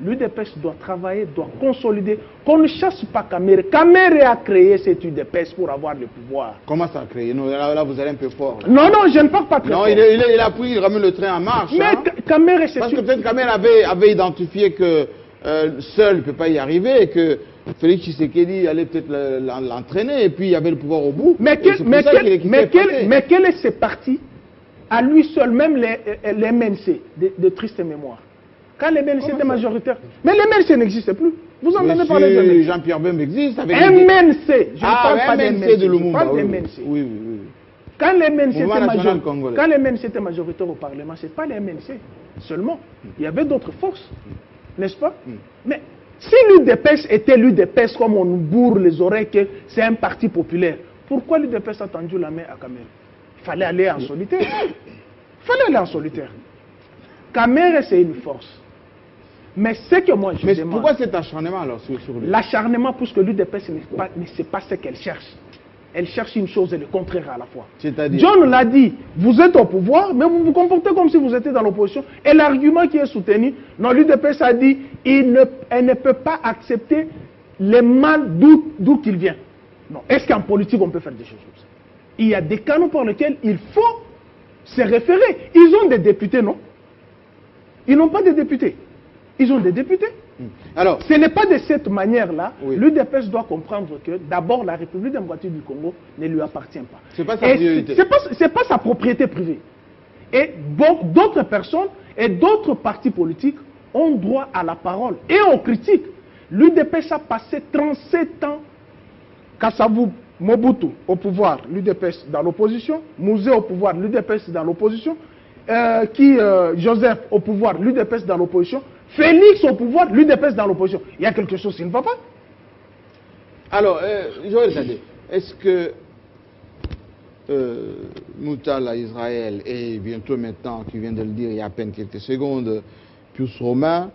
L'UDPS doit travailler, doit consolider. Qu'on ne chasse pas Kamere. Kamere a créé cette UDPS pour avoir le pouvoir. Comment ça a créé? Non, là, vous allez un peu fort. Là. Non, je ne parle pas très fort. Non, il a pris, il ramène le train en marche. Mais hein? Kamere, c'est... Parce que peut-être Kamere avait identifié que seul ne peut pas y arriver et que Félix Tshisekedi allait peut-être l'entraîner et puis il y avait le pouvoir au bout. Mais quel est ce parti? À lui seul, même les MNC, de triste mémoire. Quand les MNC étaient majoritaires. Mais les MNC n'existent plus. Vous entendez parler de MNC? Jean-Pierre Bemba existe avec MNC. Je ne parle pas des MNC. de Lumumba. Je parle des MNC. Oui. Quand les MNC étaient majoritaires au Parlement, ce n'est pas les MNC seulement. Il y avait d'autres forces. N'est-ce pas? Mais si l'UDPS était l'UDPS comme on nous bourre les oreilles que c'est un parti populaire, pourquoi l'UDPS a tendu la main à Kamere? Il fallait aller en solitaire. Kamere, c'est une force. Mais ce que moi je demande... Pourquoi cet acharnement alors sur lui? L'acharnement, puisque l'UDPS ne sait pas ce qu'elle cherche. Elle cherche une chose et le contraire à la fois. John l'a dit, vous êtes au pouvoir, mais vous vous comportez comme si vous étiez dans l'opposition. Et l'argument qui est soutenu, non, l'UDPS a dit, elle ne peut pas accepter le mal d'où qu'il vient. Non. Est-ce qu'en politique, on peut faire des choses comme ça? Il y a des canaux par lesquels il faut se référer. Ils ont des députés, non? Ils n'ont pas de députés. Ils ont des députés. Alors, ce n'est pas de cette manière-là. Oui. L'UDPS doit comprendre que d'abord la République démocratique du Congo ne lui appartient pas. C'est pas sa priorité. C'est pas sa propriété privée. Et d'autres personnes et d'autres partis politiques ont droit à la parole et on critique. L'UDPS a passé 37 ans. Kassavu Mobutu au pouvoir, l'UDPS dans l'opposition. Mouzé au pouvoir, l'UDPS dans l'opposition. Joseph au pouvoir, l'UDPS dans l'opposition. Félix au pouvoir, l'UDPS dans l'opposition. Il y a quelque chose qui ne va pas. Alors, Joël Kadé, est-ce que Moutala Israël et bientôt maintenant, tu viens de le dire il y a à peine quelques secondes, Pius Romain,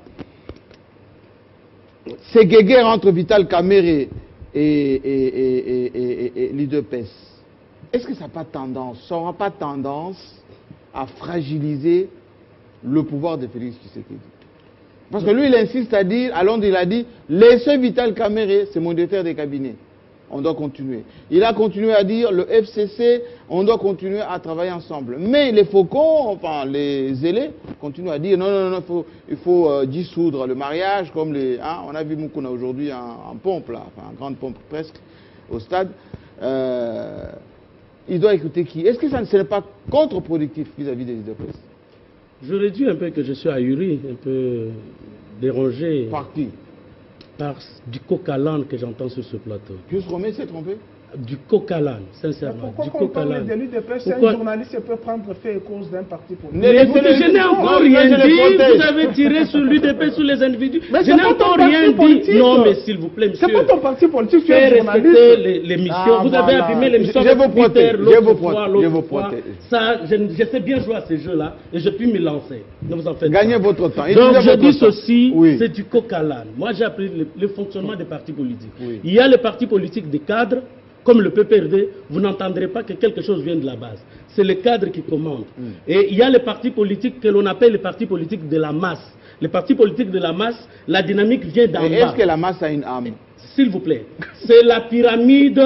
ces guéguerres entre Vital Kamere et l'UDPS, est-ce que ça n'aura pas tendance à fragiliser le pouvoir de Félix Tshisekedi? Parce que lui, il insiste à dire, à Londres, il a dit, laissez Vital Kamere, c'est mon directeur des cabinets. On doit continuer. Il a continué à dire, le FCC, on doit continuer à travailler ensemble. Mais les faucons, enfin les zélés, continuent à dire, non, il faut dissoudre le mariage, comme les... Hein, on a vu Moukouna aujourd'hui en pompe, là, enfin en grande pompe presque, au stade. Il doit écouter qui? Est-ce que ça ne serait pas contre-productif vis-à-vis des UDPS? Je réduis un peu que je suis ahuri, un peu dérangé. Par qui? Par du coq-à-l'âne que j'entends sur ce plateau. Pius Romain s'est trompé? Du coq-à-l'âne, sincèrement. Mais pourquoi quand on parle de l'UDPS, un journaliste peut prendre fait et cause d'un parti politique? Je n'ai encore rien dit. Vous avez tiré sur l'UDPS, sur les individus. Je n'ai encore rien dit. Non, mais s'il vous plaît, monsieur. C'est pas ton parti politique, tu es journaliste. Respectez l'émission. Vous avez abîmé l'émission. Je vais vous protéger. Ça, je sais bien jouer à ces jeux-là et je puis me lancer. Ne vous en faites pas. Gagnez votre temps. Donc je dis ceci, c'est du coq-à-l'âne. Moi, j'ai appris le fonctionnement des partis politiques. Il y a les partis politiques des cadres. Comme le PPRD, vous n'entendrez pas que quelque chose vient de la base. C'est le cadre qui commande. Et il y a les partis politiques que l'on appelle les partis politiques de la masse. Les partis politiques de la masse, la dynamique vient d'en bas. Est-ce que la masse a une âme? S'il vous plaît. C'est la pyramide...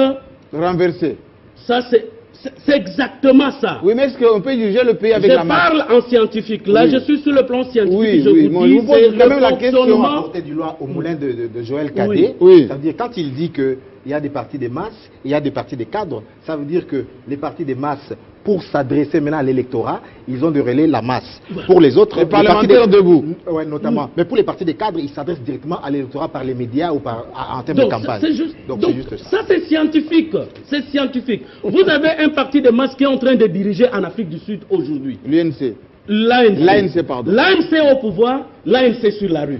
renversée. Ça, c'est exactement ça. Oui, mais est-ce qu'on peut juger le pays avec la masse? Je parle en scientifique. Là, je suis sur le plan scientifique. Oui, je vous dis, c'est quand même la question à porter du doigt au moulin de Joël Kadé. C'est-à-dire, quand il dit qu'il y a des partis de masse, il y a des partis de cadres, ça veut dire que les partis de masse pour s'adresser maintenant à l'électorat, ils ont de relais la masse. Pour les autres, les parlementaires debout. Ouais, notamment. Mais pour les partis des cadres, ils s'adressent directement à l'électorat par les médias ou en termes de campagne. Donc c'est juste ça. Ça, c'est scientifique. C'est scientifique. Vous avez un parti de masse qui est en train de diriger en Afrique du Sud aujourd'hui. L'UNC. L'ANC, pardon. L'ANC au pouvoir, l'ANC sur la rue.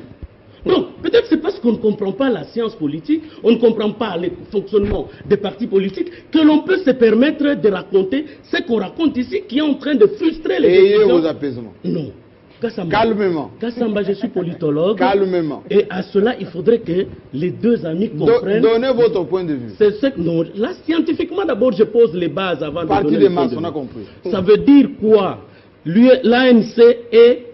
Donc, peut-être c'est parce qu'on ne comprend pas la science politique, on ne comprend pas le fonctionnement des partis politiques, que l'on peut se permettre de raconter ce qu'on raconte ici, qui est en train de frustrer les décisions. Ayez vos apaisements. Non. Kassamba, calmement. Kassamba, je suis politologue. Calmement. Et à cela, il faudrait que les deux amis comprennent. Donnez votre point de vue. Non, là, scientifiquement, d'abord, je pose les bases avant de donner. Parti des masses, on a compris. Ça veut dire quoi? L'ANC est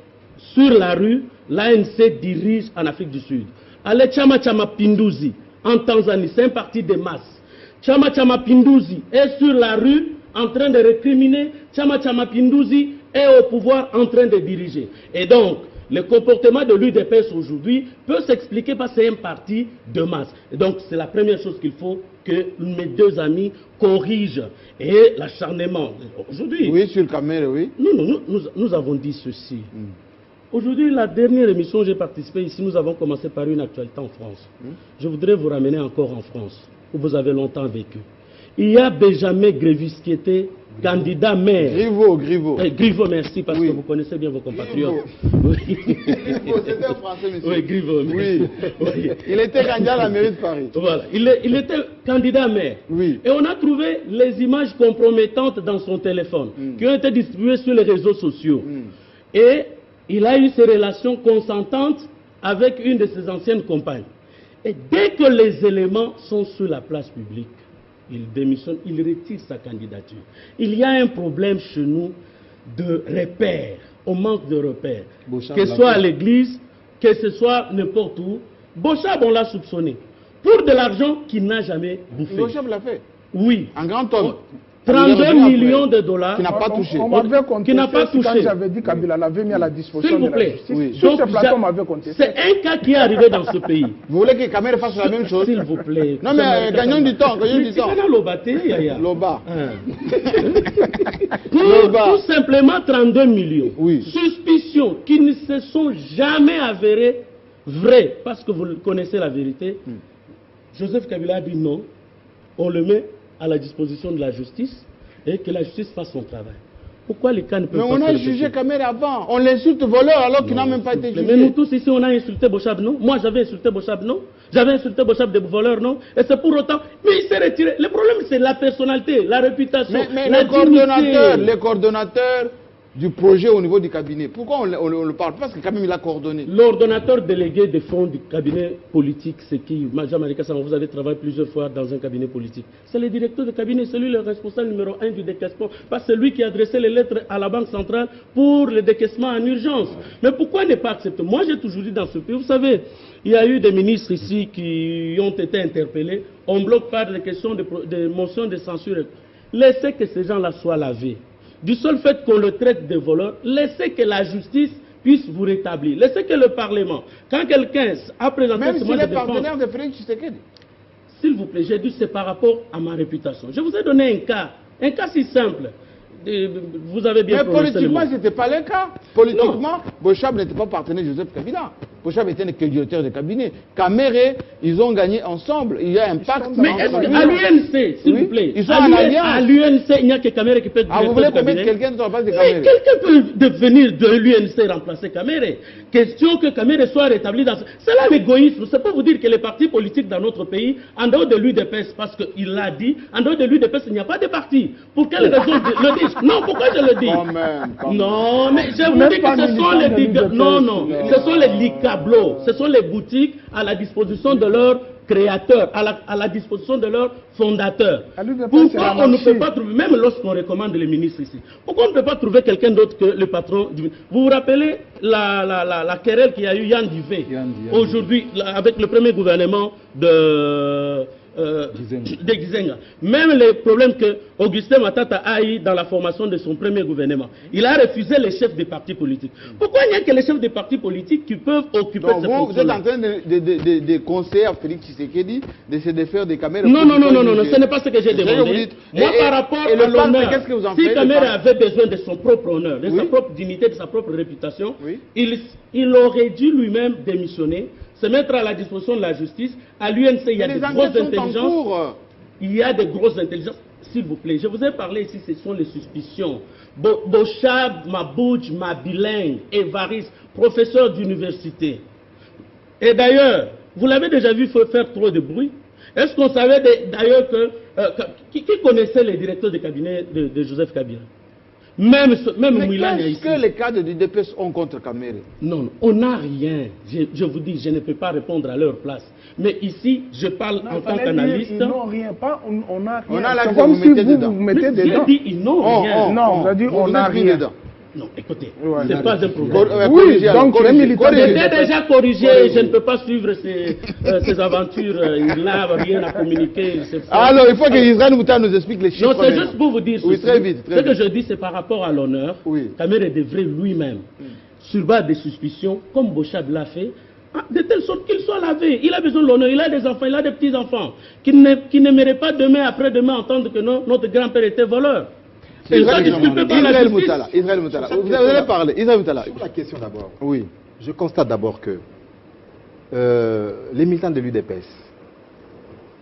sur la rue. L'ANC dirige en Afrique du Sud. Allez, Chama Chama Pinduzi, en Tanzanie, c'est un parti de masse. Chama Chama Pinduzi est sur la rue en train de récriminer. Chama Chama Pinduzi est au pouvoir en train de diriger. Et donc, le comportement de l'UDPS aujourd'hui peut s'expliquer parce que c'est un parti de masse. Et donc, c'est la première chose qu'il faut que mes deux amis corrigent. Et l'acharnement. Aujourd'hui. Oui, sur le caméra, oui. Nous avons dit ceci. Aujourd'hui, la dernière émission où j'ai participé ici, nous avons commencé par une actualité en France. Je voudrais vous ramener encore en France, où vous avez longtemps vécu. Il y a Benjamin Grévis qui était candidat maire. Griveaux. Griveaux, merci, parce que vous connaissez bien vos compatriotes. Griveaux, c'était un français, monsieur. Oui, Griveaux. Oui. Il était candidat à la mairie de Paris. Voilà, il était candidat maire. Oui. Et on a trouvé les images compromettantes dans son téléphone, qui ont été distribuées sur les réseaux sociaux. Et il a eu ses relations consentantes avec une de ses anciennes compagnes. Et dès que les éléments sont sur la place publique, il démissionne, il retire sa candidature. Il y a un problème chez nous de repères. On manque de repères. Que ce soit à l'église, que ce soit n'importe où. Bochab, on l'a soupçonné. Pour de l'argent qu'il n'a jamais bouffé. Bochab l'a fait. Oui. Un grand homme. 32 millions de dollars. Qui n'a pas touché. On m'avait contesté. Qui n'a pas touché. Quand j'avais dit Kabila l'avait mis à la disposition de la justice. Oui. Sur ce plateau, on m'avait contesté. C'est un cas qui est arrivé dans ce pays. Vous voulez que Kamere fasse la même chose? S'il vous plaît. Non mais gagnons du temps, Loba. Tout simplement 32 millions. Oui. Suspicions qui ne se sont jamais avérées vraies, parce que vous connaissez la vérité. Joseph Kabila a dit non, on le met à la disposition de la justice et que la justice fasse son travail. Pourquoi les cas ne peuvent pas... Mais on a jugé Kamere avant. On l'insulte voleur alors qu'il n'a même pas été jugé. Mais nous tous ici, on a insulté Bochab, non? Moi, j'avais insulté Bochab, non? J'avais insulté Bochab de voleur, non? Et c'est pour autant... Mais il s'est retiré. Le problème, c'est la personnalité, la réputation, mais la les coordonnateurs du projet au niveau du cabinet. Pourquoi on le parle? Parce que quand même il a coordonné. L'ordonnateur délégué des fonds du cabinet politique, c'est qui? Jean-Marie Kassama, vous avez travaillé plusieurs fois dans un cabinet politique. C'est le directeur de cabinet, c'est lui le responsable numéro 1 du décaissement. Parce que c'est lui qui a adressé les lettres à la Banque centrale pour le décaissement en urgence. Mais pourquoi ne pas accepter? Moi j'ai toujours dit dans ce pays, vous savez, il y a eu des ministres ici qui ont été interpellés. On bloque par des questions de motions de censure. Laissez que ces gens-là soient lavés. Du seul fait qu'on le traite de voleur, laissez que la justice puisse vous rétablir. Laissez que le Parlement, quand quelqu'un a présenté même si les partenaires de Félix Tshisekedi. S'il vous plaît, j'ai dit c'est par rapport à ma réputation. Je vous ai donné un cas si simple. Vous avez bien prononcé. Mais politiquement, ce n'était pas le cas. Politiquement, Bochab n'était pas partenaire de Joseph Kabila. Bochab était un directeur de cabinet. Kamere, ils ont gagné ensemble. Il y a un pacte. Mais est-ce qu'à l'UNC, s'il vous plaît, ils sont en alliance. À l'UNC, il n'y a que Kamere qui peut être directeur de cabinet. Vous voulez mettre quelqu'un sur la place de Kamere? Quelqu'un peut devenir de l'UNC remplacer Kamere. Question que Kamere soit rétabli dans... C'est là l'égoïsme. C'est pas vous dire que les partis politiques dans notre pays, en dehors de l'UDPS, parce qu'il l'a dit, en dehors de l'UDPS, il n'y a pas de parti. Pour quelle raison le dis? Non, pourquoi je le dis? Non, mais je vous dis que ce sont les... ce sont les licablos, ce sont les boutiques à la disposition de leurs créateurs, à la disposition de leurs fondateurs. Pourquoi on ne peut pas trouver, même lorsqu'on recommande les ministres ici, pourquoi on ne peut pas trouver quelqu'un d'autre que le patron du... Vous vous rappelez la querelle qu'il y a eu Yann Duvé aujourd'hui avec le premier gouvernement de de Gizenga. Même les problèmes que Augustin Matata a eu dans la formation de son premier gouvernement. Il a refusé les chefs des partis politiques. Pourquoi il n'y a que les chefs des partis politiques qui peuvent occuper ces fonctions? Vous êtes en train de conseiller à Félix Tshisekedi de se défaire des caméras. Non, ce n'est pas ce que j'ai demandé. Moi, par rapport à l'honneur, si Kamere avait besoin de son propre honneur, de sa propre dignité, de sa propre réputation, il aurait dû lui-même démissionner, se mettre à la disposition de la justice. À l'UNC, il y a des grosses intelligences. Il y a des grosses intelligences. S'il vous plaît, je vous ai parlé ici, ce sont les suspicions. Bochab, Mabouj, Mabiling, Évariste, professeur d'université. Et d'ailleurs, vous l'avez déjà vu faire trop de bruit. Est-ce qu'on savait d'ailleurs qui connaissait les directeurs de cabinet de Joseph Kabila? Même Mouilane ici. Qu'est-ce que les cadres du DPS ont contre Kamere? Non, on n'a rien. Je vous dis, je ne peux pas répondre à leur place. Mais ici, je parle en tant qu'analyste. Ils n'ont rien, pas on n'a rien. On a la c'est comme si vous mettez dedans. J'ai dit, ils n'ont rien. Non, vous avez dit, on n'a rien. Non, écoutez, c'est pas un problème. Oui, donc les militaires... J'étais déjà corrigé, je ne peux pas suivre ces aventures, il n'a rien à communiquer. Alors, il faut que Israël nous explique les chiffres. Non, c'est juste pour vous dire oui, très vite. Ce que je dis, c'est par rapport à l'honneur. Kamere devrait lui-même, sur base des suspicions, comme Bochab l'a fait, de telle sorte qu'il soit lavé. Il a besoin de l'honneur, il a des enfants, il a des petits-enfants, qui n'aimeraient pas demain, après-demain, entendre que notre grand-père était voleur. Israël Moutala, vous allez parler. Israël Moutala. Sur la question d'abord. Oui. Je constate d'abord que les militants de l'UDPS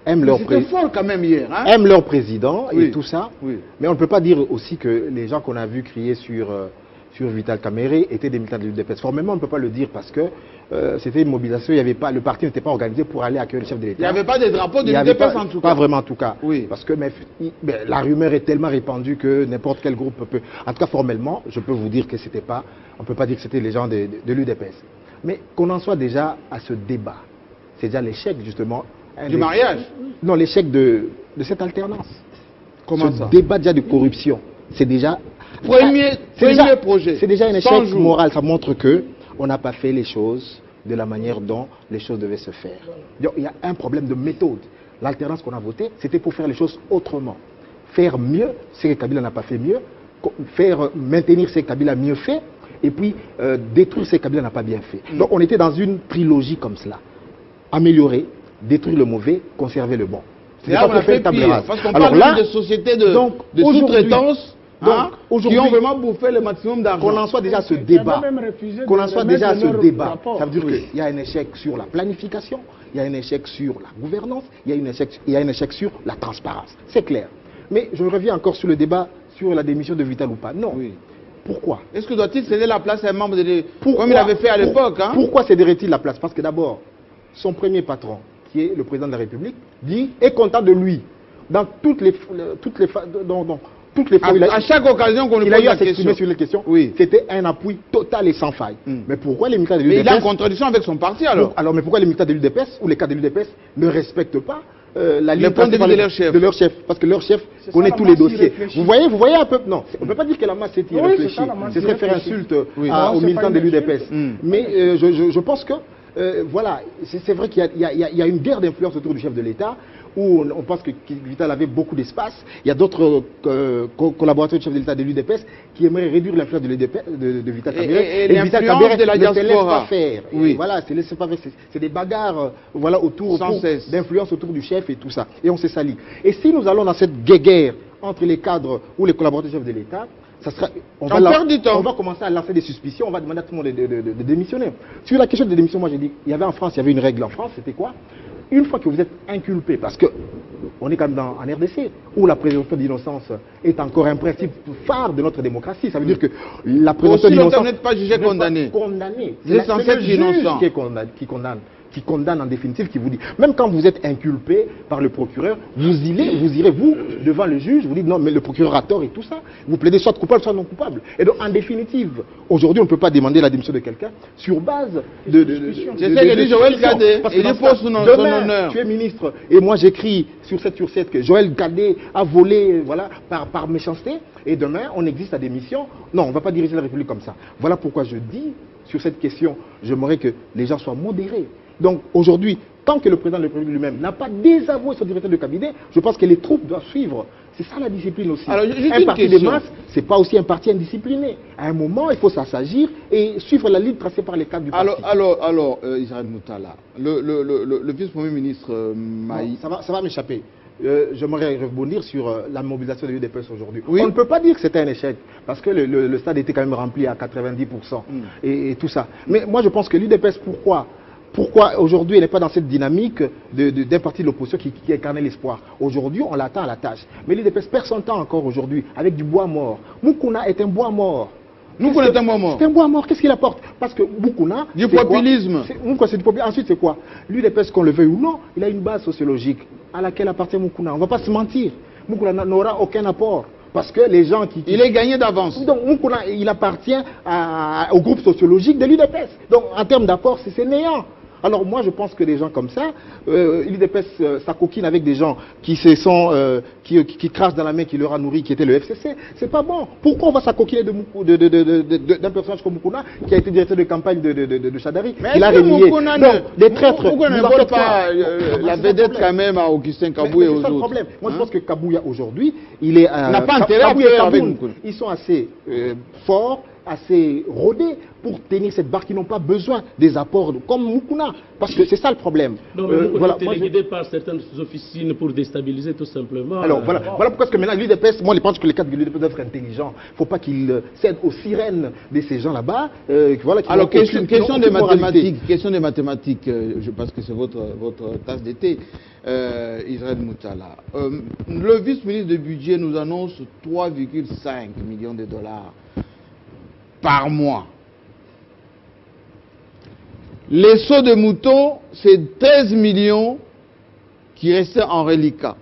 aiment leur président. Quand même hier, hein? Aiment leur président et tout ça. Mais on ne peut pas dire aussi que les gens qu'on a vu crier sur Vital Kamere étaient des militants de l'UDPS. Formellement, on ne peut pas le dire parce que c'était une mobilisation, il y avait pas, le parti n'était pas organisé pour aller accueillir le chef de l'État. Il n'y avait pas de drapeau de l'UDPS en tout cas. Pas vraiment en tout cas. Parce que la rumeur est tellement répandue que n'importe quel groupe peut... En tout cas, formellement, je peux vous dire que c'était pas... On ne peut pas dire que c'était les gens de l'UDPS. Mais qu'on en soit déjà à ce débat, c'est déjà l'échec justement... Du mariage? Non, l'échec de cette alternance. Comment ça? Ce débat déjà de corruption, c'est déjà... Premier projet. C'est déjà un échec moral. Ça montre qu'on n'a pas fait les choses de la manière dont les choses devaient se faire. Donc, il y a un problème de méthode. L'alternance qu'on a votée, c'était pour faire les choses autrement. Faire mieux, ce que Kabila n'a pas fait mieux. Maintenir ce que Kabila a mieux fait. Et puis, détruire ce que Kabila n'a pas bien fait. Donc, on était dans une trilogie comme cela. Améliorer, détruire le mauvais, conserver le bon. C'est là où on a fait pire. Parce qu'on parle de sociétés de sous-traitance. Qui ont vraiment bouffé le maximum d'argent. Qu'on en soit déjà à ce débat. Ça veut dire qu'il y a un échec sur la planification, il y a un échec sur la gouvernance, il y a un échec sur la transparence. C'est clair. Mais je reviens encore sur le débat sur la démission de Vital ou pas. Non. Pourquoi? Est-ce que doit-il céder la place à un membre de comme il avait fait à l'époque? Pourquoi céderait-il la place? Parce que d'abord, son premier patron, qui est le président de la République, est content de lui. Dans toutes les fois, à chaque occasion qu'on lui pose la question sur les questions, c'était un appui total et sans faille. Mais pourquoi les militants de l'UDPS... Mais il est en contradiction avec son parti alors. Mais pourquoi les militants de l'UDPS ou les cadres de l'UDPS ne respectent pas la ligne de leur chef? Parce que leur chef connaît tous les dossiers. Vous voyez un peu... Non, on ne peut pas dire que la masse y réfléchit. Ce serait faire insulte aux militants de l'UDPS. Mais je pense que... voilà, c'est vrai qu'il y a une guerre d'influence autour du chef de l'État où on pense que Vital avait beaucoup d'espace. Il y a d'autres collaborateurs du chef de l'État de l'UDPS qui aimeraient réduire l'influence de Vital Kamere. Et Vital Kamere de la diaspora. Pas faire. Voilà, c'est des bagarres autour d'influence autour du chef et tout ça. Et on s'est sali. Et si nous allons dans cette guerre entre les cadres ou les collaborateurs du chef de l'État, on va commencer à lancer des suspicions, on va demander à tout le monde de démissionner. Sur la question de démission, moi j'ai dit, il y avait une règle en France, c'était quoi? Une fois que vous êtes inculpé, parce qu'on est quand même en RDC, où la présomption d'innocence est encore un principe phare de notre démocratie, ça veut dire que la présomption d'innocence... Vous n'êtes pas jugé condamné. Vous êtes censé être innocent. Qui condamne en définitive, qui vous dit, même quand vous êtes inculpé par le procureur, vous irez devant le juge, vous dites non mais le procureur a tort et tout ça, vous plaidez soit coupable soit non coupable. Et donc en définitive, aujourd'hui on ne peut pas demander la démission de quelqu'un sur base de c'est ce que dit Joël Cadet, il dépose son honneur. Tu es ministre et moi j'écris sur 7/7 que Joël Cadet a volé par méchanceté et demain on existe à démission. Non, on ne va pas diriger la République comme ça. Voilà pourquoi je dis sur cette question, j'aimerais que les gens soient modérés. Donc aujourd'hui, tant que le président de la République lui-même n'a pas désavoué son directeur de cabinet, je pense que les troupes doivent suivre. C'est ça la discipline aussi. Alors, un parti de masse, ce n'est pas aussi un parti indiscipliné. À un moment, il faut s'assagir et suivre la ligne tracée par les cadres du parti. Alors, Israël Moutala, le vice-premier ministre Maï... Ça va m'échapper. J'aimerais rebondir sur la mobilisation de l'UDPS aujourd'hui. Oui. On ne peut pas dire que c'était un échec, parce que le stade était quand même rempli à 90% et tout ça. Mais moi, je pense que l'UDPS, pourquoi aujourd'hui elle n'est pas dans cette dynamique d'un parti de l'opposition qui incarnait l'espoir? Aujourd'hui, on l'attend à la tâche. Mais l'UDPS perd son temps encore aujourd'hui avec du bois mort. Moukouna est un bois mort. Moukouna est un bois mort. C'est un bois mort. Qu'est-ce qu'il apporte? Parce que Moukouna... Du populisme. C'est du populisme. Ensuite, c'est quoi? L'UDPS, qu'on le veuille ou non, il a une base sociologique à laquelle appartient Moukouna. On ne va pas se mentir. Moukouna n'aura aucun apport. Parce que les gens qui... Il est gagné d'avance. Donc, Moukouna, il appartient au groupe sociologique de l'UDPS. Donc, en termes d'apport, c'est néant. Alors moi je pense que des gens comme ça, l'UDPS s'acoquine avec des gens qui crachent dans la main qui leur a nourri, qui était le FCC. C'est pas bon. Pourquoi on va s'acoquiner d'un personnage comme Moukouna qui a été directeur de campagne de Chadari? Mais il a renié. Des traîtres. Pourquoi nous ne en vole faites pas la vedette quand même à Augustin Kabou et aux autres? C'est ça le problème. Moi je pense que Kabouya aujourd'hui, il est... n'a pas intérêt à faire avec Moukouna. Ils sont assez forts, assez rodés pour tenir cette barre, qui n'ont pas besoin des apports comme Moukouna. Parce que c'est ça le problème. Donc, Moukouna est téléguidé par certaines officines pour déstabiliser tout simplement. Alors voilà pourquoi que maintenant l'UDPS, moi je pense que les cadres de l'UDPS doivent être intelligents. Il ne faut pas qu'ils cèdent aux sirènes de ces gens là-bas. Alors question des mathématiques, je pense que c'est votre tasse d'été, Israël Moutala. Le vice-ministre du budget nous annonce 3,5 millions de dollars par mois. Les sauts de moutons, c'est 13 millions qui restaient en reliquat.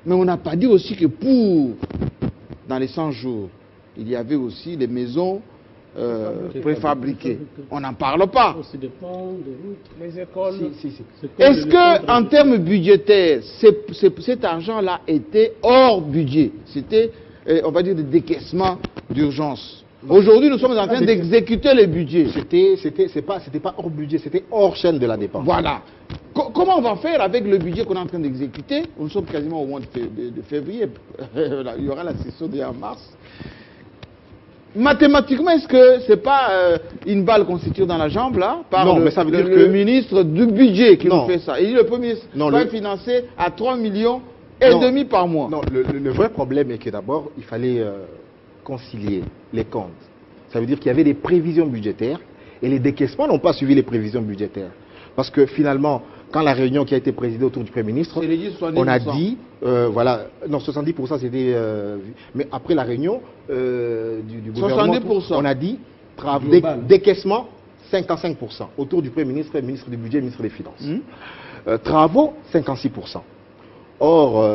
Mais on n'a pas dit aussi que dans les 100 jours, il y avait aussi les maisons préfabriquées. On n'en parle pas. Ça dépend des routes, les écoles. Est-ce que, en termes budgétaires, cet argent-là était hors budget? C'était, on va dire, des décaissements d'urgence. Aujourd'hui, nous sommes en train d'exécuter les budgets. C'était pas hors budget, c'était hors chaîne de la dépense. Voilà. Comment on va faire avec le budget qu'on est en train d'exécuter? Nous sommes quasiment au mois de février. Il y aura la session en mars. Mathématiquement, est-ce que ce n'est pas une balle qu'on se tire dans la jambe, là, par le ministre du budget qui nous fait ça? Il dit le Premier ministre va financer à 3,5 millions par mois. Non, le vrai problème est que d'abord, il fallait concilier les comptes. Ça veut dire qu'il y avait des prévisions budgétaires et les décaissements n'ont pas suivi les prévisions budgétaires. Parce que finalement, quand la réunion qui a été présidée autour du Premier ministre, on a dit, voilà, non, 70% c'était... mais après la réunion du gouvernement, 70%. On a dit décaissement 55% autour du Premier ministre, ministre du Budget, ministre des Finances. Travaux, 56%. Or,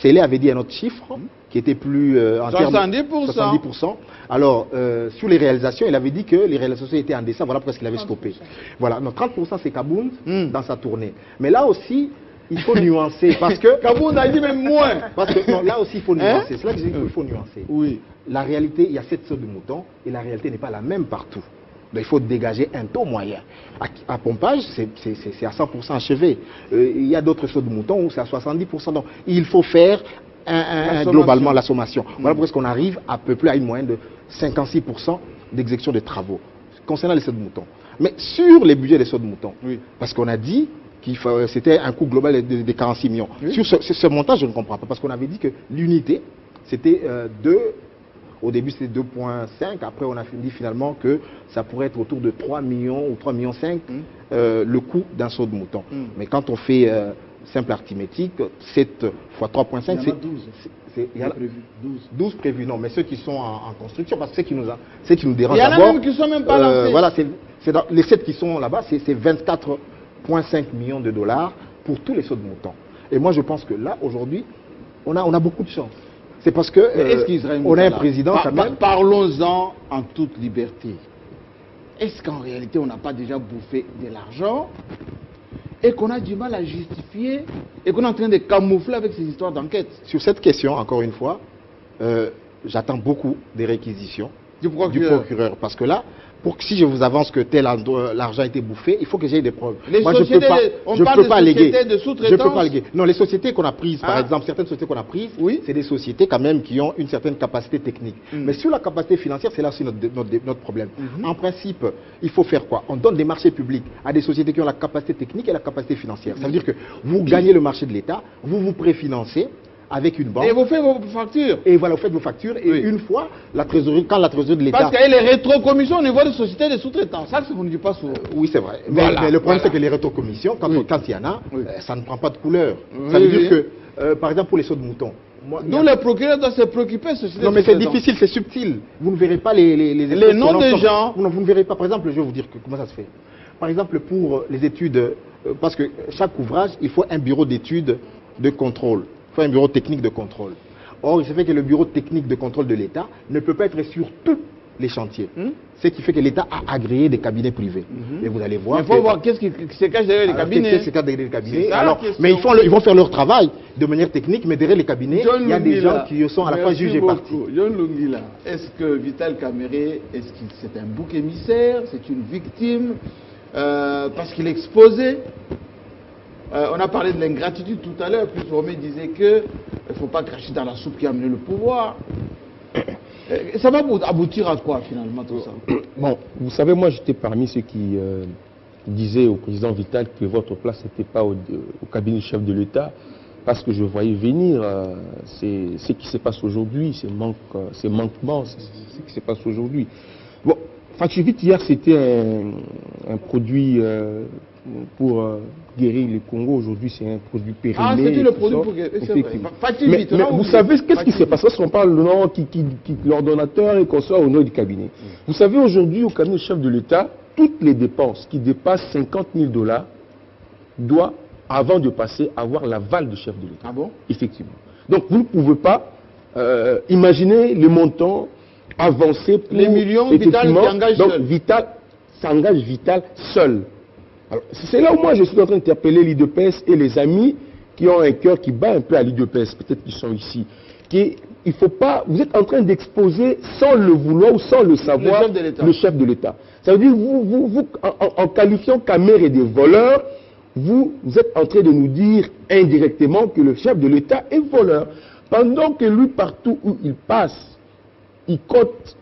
Célé avait dit un autre chiffre qui était plus en 70%. Alors, sur les réalisations, il avait dit que les réalisations étaient en dessin, voilà pourquoi il avait stoppé. Voilà, donc 30% c'est Kabound dans sa tournée. Mais là aussi, il faut nuancer parce que... Kabound a dit même moins. Parce que non, là aussi, il faut nuancer. C'est là que je dis qu'il faut nuancer. Oui. La réalité, il y a 7 sauts de moutons et la réalité n'est pas la même partout. Donc, il faut dégager un taux moyen. À Pompage, c'est à 100% achevé. Il y a d'autres sauts de moutons où c'est à 70%. Donc, il faut faire globalement la sommation. Voilà pourquoi on arrive à peu près à une moyenne de 56% d'exécution de travaux concernant les sauts de moutons. Mais sur les budgets des sauts de moutons, parce qu'on a dit que c'était un coût global de 46 millions. Sur ce montant, je ne comprends pas. Parce qu'on avait dit que l'unité, c'était 2... Au début, c'était 2,5. Après, on a dit finalement que ça pourrait être autour de 3 millions ou 3,5 millions le coût d'un saut de mouton. Mais quand on fait simple arithmétique, 7 fois 3,5, c'est... Il y en a 12 prévus. Non, mais ceux qui sont en construction, parce que ceux qui nous dérangent d'abord... Il y en a même qui ne sont même pas lancés. Voilà, les 7 qui sont là-bas, c'est 24,5 millions de dollars pour tous les sauts de mouton. Et moi, je pense que là, aujourd'hui, on a beaucoup de chance. C'est parce que on a un président quand même... Parlons-en en toute liberté. Est-ce qu'en réalité, on n'a pas déjà bouffé de l'argent et qu'on a du mal à justifier et qu'on est en train de camoufler avec ces histoires d'enquête? Sur cette question, encore une fois, j'attends beaucoup des réquisitions du procureur. Parce que là, si je vous avance que tel l'argent a été bouffé, il faut que j'aie des preuves. Moi, je peux pas alléguer. De sous-traitance. Je peux pas alléguer. Non, les sociétés qu'on a prises, par exemple, certaines sociétés qu'on a prises, c'est des sociétés quand même qui ont une certaine capacité technique. Mais sur la capacité financière, c'est là aussi notre problème. En principe, il faut faire quoi? On donne des marchés publics à des sociétés qui ont la capacité technique et la capacité financière. Ça veut dire que vous gagnez le marché de l'État, vous vous préfinancez avec une banque. Et vous faites vos factures. Et voilà, vous faites vos factures. Et une fois, quand la trésorerie de l'État... Parce qu'il y a les rétrocommissions au niveau des sociétés de sous-traitance. Ça, vous ne dites pas souvent. Oui, c'est vrai. Mais le problème, c'est que les rétrocommissions, quand il y en a, ça ne prend pas de couleur. Ça veut dire que, par exemple, pour les sauts de moutons... Donc le procureur doit se préoccuper de sociétés. Non, mais c'est difficile, c'est subtil. Vous ne verrez pas les noms des gens. Non, vous ne verrez pas. Par exemple, je vais vous dire comment ça se fait. Par exemple, pour les études... Parce que chaque ouvrage, il faut un bureau d'études de contrôle. Il faut un bureau technique de contrôle. Or, il se fait que le bureau technique de contrôle de l'État ne peut pas être sur tous les chantiers. Ce qui fait que l'État a agréé des cabinets privés. Et vous allez voir... Il faut voir qu'est-ce qui se cache derrière les cabinets. Qu'est-ce qui se cache derrière les cabinets. Alors, mais ils vont faire leur travail de manière technique, mais derrière les cabinets, il y a des gens qui sont à la fois juges et partis. John Lungila, est-ce que Vital Kamerhe, est-ce que c'est un bouc émissaire, c'est une victime, parce qu'il est exposé? On a parlé de l'ingratitude tout à l'heure, puis Romé disait qu'il ne faut pas cracher dans la soupe qui a amené le pouvoir. Ça va aboutir à quoi finalement tout ça? Bon, vous savez, moi j'étais parmi ceux qui disaient au président Vital que votre place n'était pas au cabinet du chef de l'État, parce que je voyais venir ce qui se passe aujourd'hui, ces manquements, ce qui se passe aujourd'hui. Bon, Factivite hier c'était un produit pour guérir le Congo. Aujourd'hui, c'est un produit périmé. Ah, c'était le produit pour guérir, c'est vrai. Mais vous savez, qu'est-ce qui s'est passé? On parle de nom l'ordonnateur et qu'on soit au nom du cabinet. Vous savez, aujourd'hui, au cabinet du chef de l'État, toutes les dépenses qui dépassent 50 000 $, doivent, avant de passer, avoir l'aval du chef de l'État. Ah bon? Effectivement. Donc, vous ne pouvez pas imaginer les montants avancés pour... Les millions, Vital s'engage seul. Donc, Vital s'engage seul. C'est là où moi je suis en train d'interpeller l'IDPS et les amis qui ont un cœur qui bat un peu à l'IDPS, peut-être qu'ils sont ici. Il faut pas, vous êtes en train d'exposer sans le vouloir ou sans le savoir le chef de l'État. Ça veut dire vous en qualifiant Kamerhe des voleurs, vous êtes en train de nous dire indirectement que le chef de l'État est voleur. Pendant que lui, partout où il passe, il cote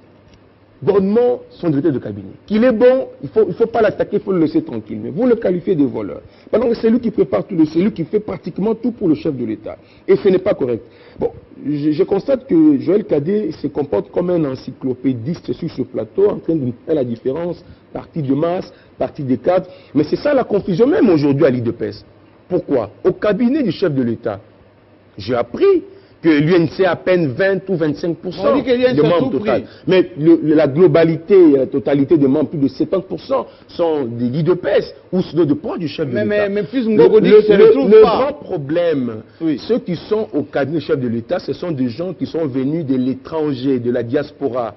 bonnement son directeur de cabinet. Qu'il est bon, il faut pas l'attaquer, il faut le laisser tranquille. Mais vous le qualifiez de voleur. Pendant que c'est lui qui prépare tout, c'est lui qui fait pratiquement tout pour le chef de l'État. Et ce n'est pas correct. Bon, je constate que Joël Cadet se comporte comme un encyclopédiste sur ce plateau, en train de faire la différence, parti de masse, parti des cadres. Mais c'est ça la confusion même aujourd'hui à l'IDPS. Pourquoi? Au cabinet du chef de l'État, j'ai appris que l'UNC a à peine 20 ou 25% de membres total. Mais la globalité, la totalité des membres, plus de 70% sont des l'IDPS ou sinon de poids du chef de l'État. Mais plus le grand problème, ceux qui sont au cabinet chef de l'État, ce sont des gens qui sont venus de l'étranger, de la diaspora.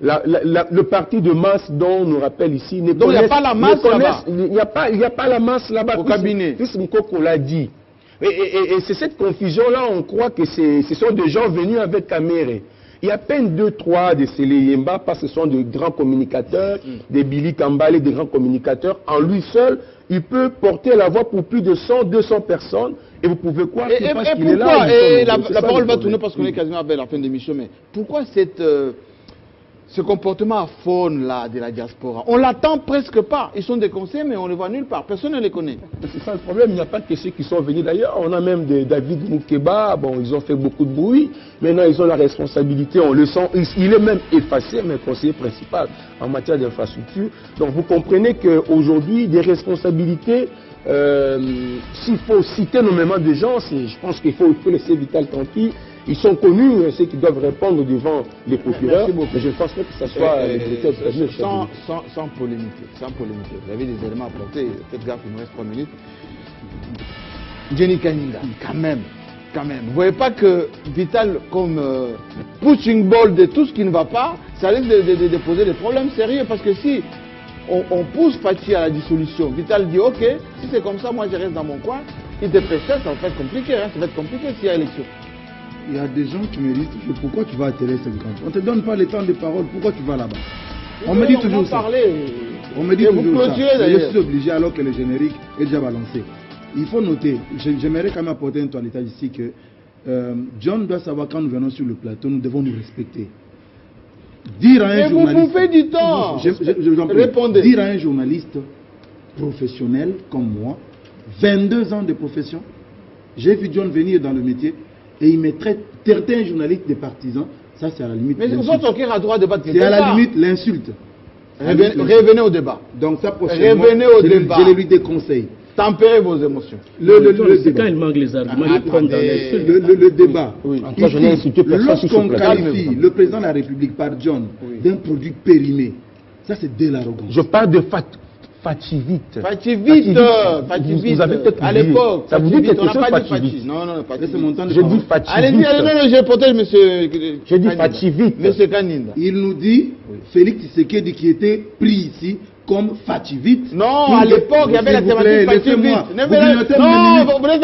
Le parti de masse dont on nous rappelle ici... Donc il n'y a pas la masse là-bas. Il n'y a pas la masse là-bas. Au cabinet. Fils Mkoko l'a dit. Et c'est cette confusion-là, on croit que ce sont des gens venus avec Kamerhe. Il y a à peine 2-3 de Sele Yemba, parce que ce sont de grands communicateurs, des Billy Kambale, des grands communicateurs. En lui seul, il peut porter la voix pour plus de 100-200 personnes. Et vous pouvez croire que parce qu'il est là... Et la parole va tourner parce qu'on est quasiment à la fin de l'émission. Mais pourquoi ce comportement faune là de la diaspora? On l'attend presque pas. Ils sont des conseillers, mais on ne les voit nulle part. Personne ne les connaît. C'est ça le problème. Il n'y a pas que ceux qui sont venus d'ailleurs. On a même David Moukeba. Bon, ils ont fait beaucoup de bruit. Maintenant, ils ont la responsabilité. On le sent. Il est même effacé, mais conseiller principal en matière d'infrastructure. Donc, vous comprenez qu'aujourd'hui, des responsabilités, s'il faut citer nommément des gens, je pense qu'il faut laisser Vital tranquille. Ils sont connus, ceux qui doivent répondre devant les procureurs. Mais je ne pense pas que ce soit sans polémiquer. Vous avez des éléments à apporter. Faites gaffe, il nous reste 3 minutes. Jenny Kaninga, quand même. Vous ne voyez pas que Vital, comme pushing ball de tout ce qui ne va pas, ça risque de poser des problèmes sérieux. Parce que si on pousse Fachi à la dissolution, Vital dit ok, si c'est comme ça, moi je reste dans mon coin, il te précède, ça va être compliqué. Ça va être compliqué s'il y a élection. il y a des gens qui me disent toujours pourquoi tu vas à Télé 50. On ne te donne pas le temps de parole, pourquoi tu vas là-bas? On me dit toujours ça. On me dit toujours ça. Je suis obligé alors que le générique est déjà balancé. Il faut noter, j'aimerais quand même apporter un toilettage ici que John doit savoir quand nous venons sur le plateau, nous devons nous respecter. Dire à un journaliste. Vous pouvez du temps. Répondez. Dire à un journaliste professionnel comme moi, 22 ans de profession, j'ai vu John venir dans le métier et il me traite certains journalistes des partisans. Ça, c'est à la limite. Mais vous autres, aucun a droit de débattre. C'est à la limite l'insulte. Revenez au débat. Donc, ça, prochainement, revenez au débat. Je lui déconseille. Tempérez vos émotions. C'est quand il manque les arguments, le débat. Oui. Lorsqu'on qualifie le président de la République par John d'un produit périmé, ça c'est de l'arrogance. Je parle de Fativite. Fativite. Vous avez peut-être à l'époque. Ça vous dit quelque chose, Fativite? Non, pas c'est mon temps de J'ai dit Fativite. Allez-y, j'ai porté monsieur. J'ai dit Fativite. Monsieur Kaninda. Il nous dit, Félix Tshisekedi qui était pris ici comme Fativite. Non, à l'époque, il y avait la thématique Fativite. Non,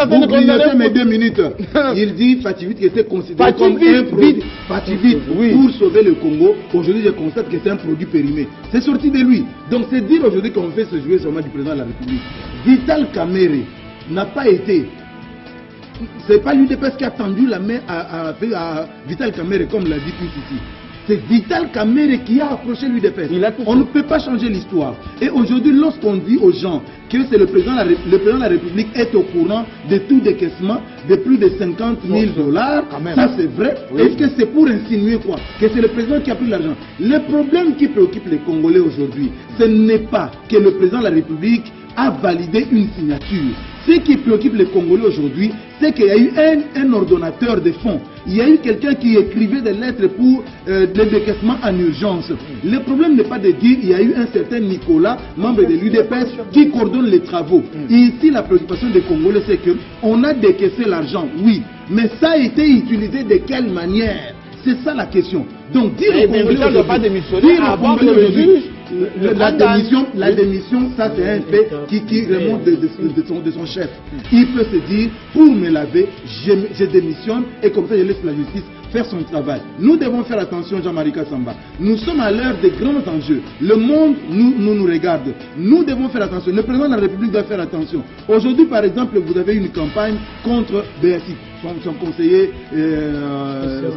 vous grignotez mes 2 minutes. Il dit Fativite qui était considéré comme un produit Fativite pour sauver le Congo. Aujourd'hui, je constate que c'est un produit périmé. C'est sorti de lui. Donc, c'est dire aujourd'hui qu'on fait se jouer sur le du président de la République. Vital Kamerhe n'a pas été. C'est pas l'UDPS qui a tendu la main à Vital Kamerhe, comme l'a dit ici. C'est Vital Kamerhe qui a approché l'UDPS. On ne peut pas changer l'histoire. Et aujourd'hui, lorsqu'on dit aux gens que c'est le président de la République est au courant de tout décaissement de plus de 50 000 $, ça c'est vrai. Oui. Est-ce que c'est pour insinuer quoi? Que c'est le président qui a pris l'argent? Le problème qui préoccupe les Congolais aujourd'hui, ce n'est pas que le président de la République a validé une signature. Ce qui préoccupe les Congolais aujourd'hui, c'est qu'il y a eu un ordonnateur de fonds. Il y a eu quelqu'un qui écrivait des lettres pour des décaissements en urgence. Le problème n'est pas de dire qu'il y a eu un certain Nicolas, membre de l'UDPS, qui coordonne les travaux. Et ici, la préoccupation des Congolais, c'est qu'on a décaissé l'argent, oui. Mais ça a été utilisé de quelle manière? C'est ça la question. Donc, dire aux Congolais aujourd'hui, la démission, ça c'est un fait qui remonte de son chef. Il peut se dire, pour me laver, je démissionne et comme ça je laisse la justice faire son travail. Nous devons faire attention, Jean-Marie Kassamba. Nous sommes à l'heure des grands enjeux. Le monde nous regarde. Nous devons faire attention. Le président de la République doit faire attention. Aujourd'hui, par exemple, vous avez une campagne contre BSI, son conseiller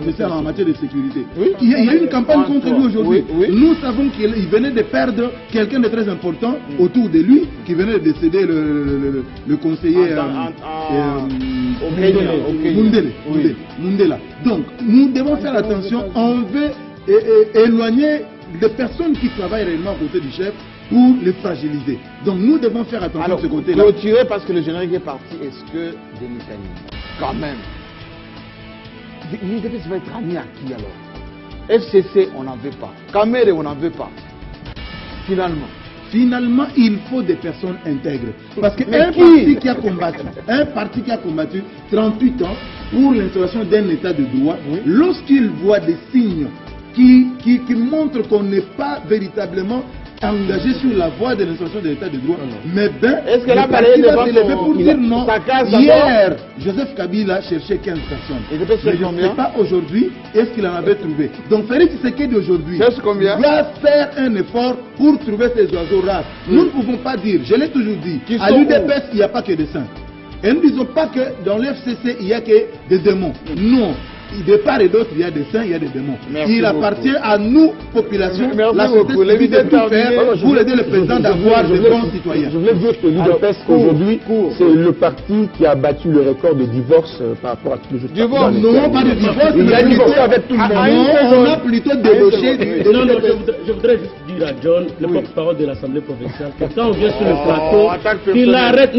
spécial en matière de sécurité. Oui. Il y a une campagne contre lui aujourd'hui. Nous savons qu'il venait de perdre quelqu'un de très important autour de lui, qui venait de décéder le conseiller Mundela. Donc, nous devons faire attention. On veut éloigner les personnes qui travaillent réellement à côté du chef pour les fragiliser. Donc, nous devons faire attention de ce côté-là. Alors, clôturer parce que le générique est parti. Est-ce que Denis Kaninda, quand même, l'UDPS va être ami à qui alors? FCC, on n'en veut pas. Kamerhe, on n'en veut pas. Finalement, il faut des personnes intègres. Parce qu'un parti qui a combattu 38 ans pour l'instauration d'un état de droit, lorsqu'il voit des signes qui montrent qu'on n'est pas véritablement engagé sur la voie de l'instauration de l'état de droit, mais est-ce que la partie va se lever pour dire non? Hier, Joseph Kabila cherchait 15 personnes. Et je ne sais pas aujourd'hui, est-ce qu'il en avait trouvé? Donc Félix Tshisekedi aujourd'hui doit faire un effort pour trouver ces oiseaux rares. Nous ne pouvons pas dire, je l'ai toujours dit, à l'UDPS, il n'y a pas que des saints. Et nous ne disons pas que dans l'FCC, il n'y a que des démons. Non. De part et d'autre, il y a des saints, il y a des démons. Il appartient à nous, population, la société de tout faire pour aider le président d'avoir des bons citoyens. Je voulais dire que l'UDPS aujourd'hui, c'est le parti qui a battu le record de divorce par rapport à tous les autres. Divorce? Non, pas de divorce. Il a divorcé avec tout le monde. On a plutôt débauché. Non, je voudrais juste dire à John, le porte-parole de l'Assemblée provinciale, que quand on vient sur le plateau, qu'il arrête,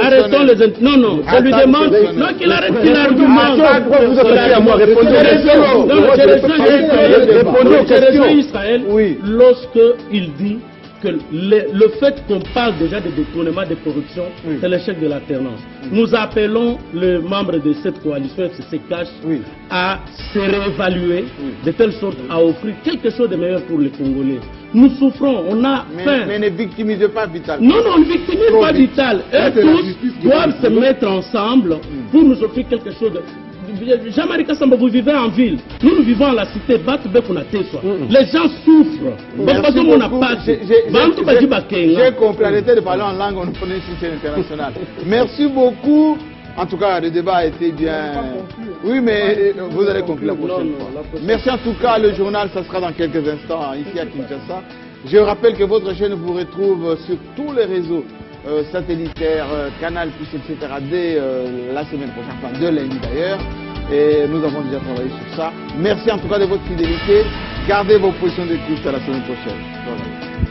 arrêtons les... Non, je lui demande, non, qu'il arrête, qu'il argumente. À moi, répondez aux questions. Israël, lorsqu'il dit que le fait qu'on parle déjà de détournement de corruption, c'est l'échec de l'alternance. Nous appelons les membres de cette coalition FCC-CACH à se réévaluer de telle sorte à offrir quelque chose de meilleur pour les Congolais. Nous souffrons, on a faim. Mais ne victimisez pas Vital. Non, ne victimise pas Vital. Eux tous doivent se mettre ensemble pour nous offrir quelque chose de... Jean-Marie Kassamba, vous vivez en ville. Nous vivons à la cité. Les gens souffrent. J'ai compris. Arrêtez de parler en langue, on nous prenait une chaîne internationale. Merci beaucoup. En tout cas, le débat a été bien. Oui, mais vous allez conclure la prochaine fois. Merci en tout cas. Le journal, ça sera dans quelques instants ici à Kinshasa. Je rappelle que votre chaîne vous retrouve sur tous les réseaux satellitaires, Canal+, etc. dès la semaine prochaine, enfin de lundi d'ailleurs. Et nous avons déjà travaillé sur ça. Merci en tout cas de votre fidélité. Gardez vos positions d'écoute à la semaine prochaine. Voilà.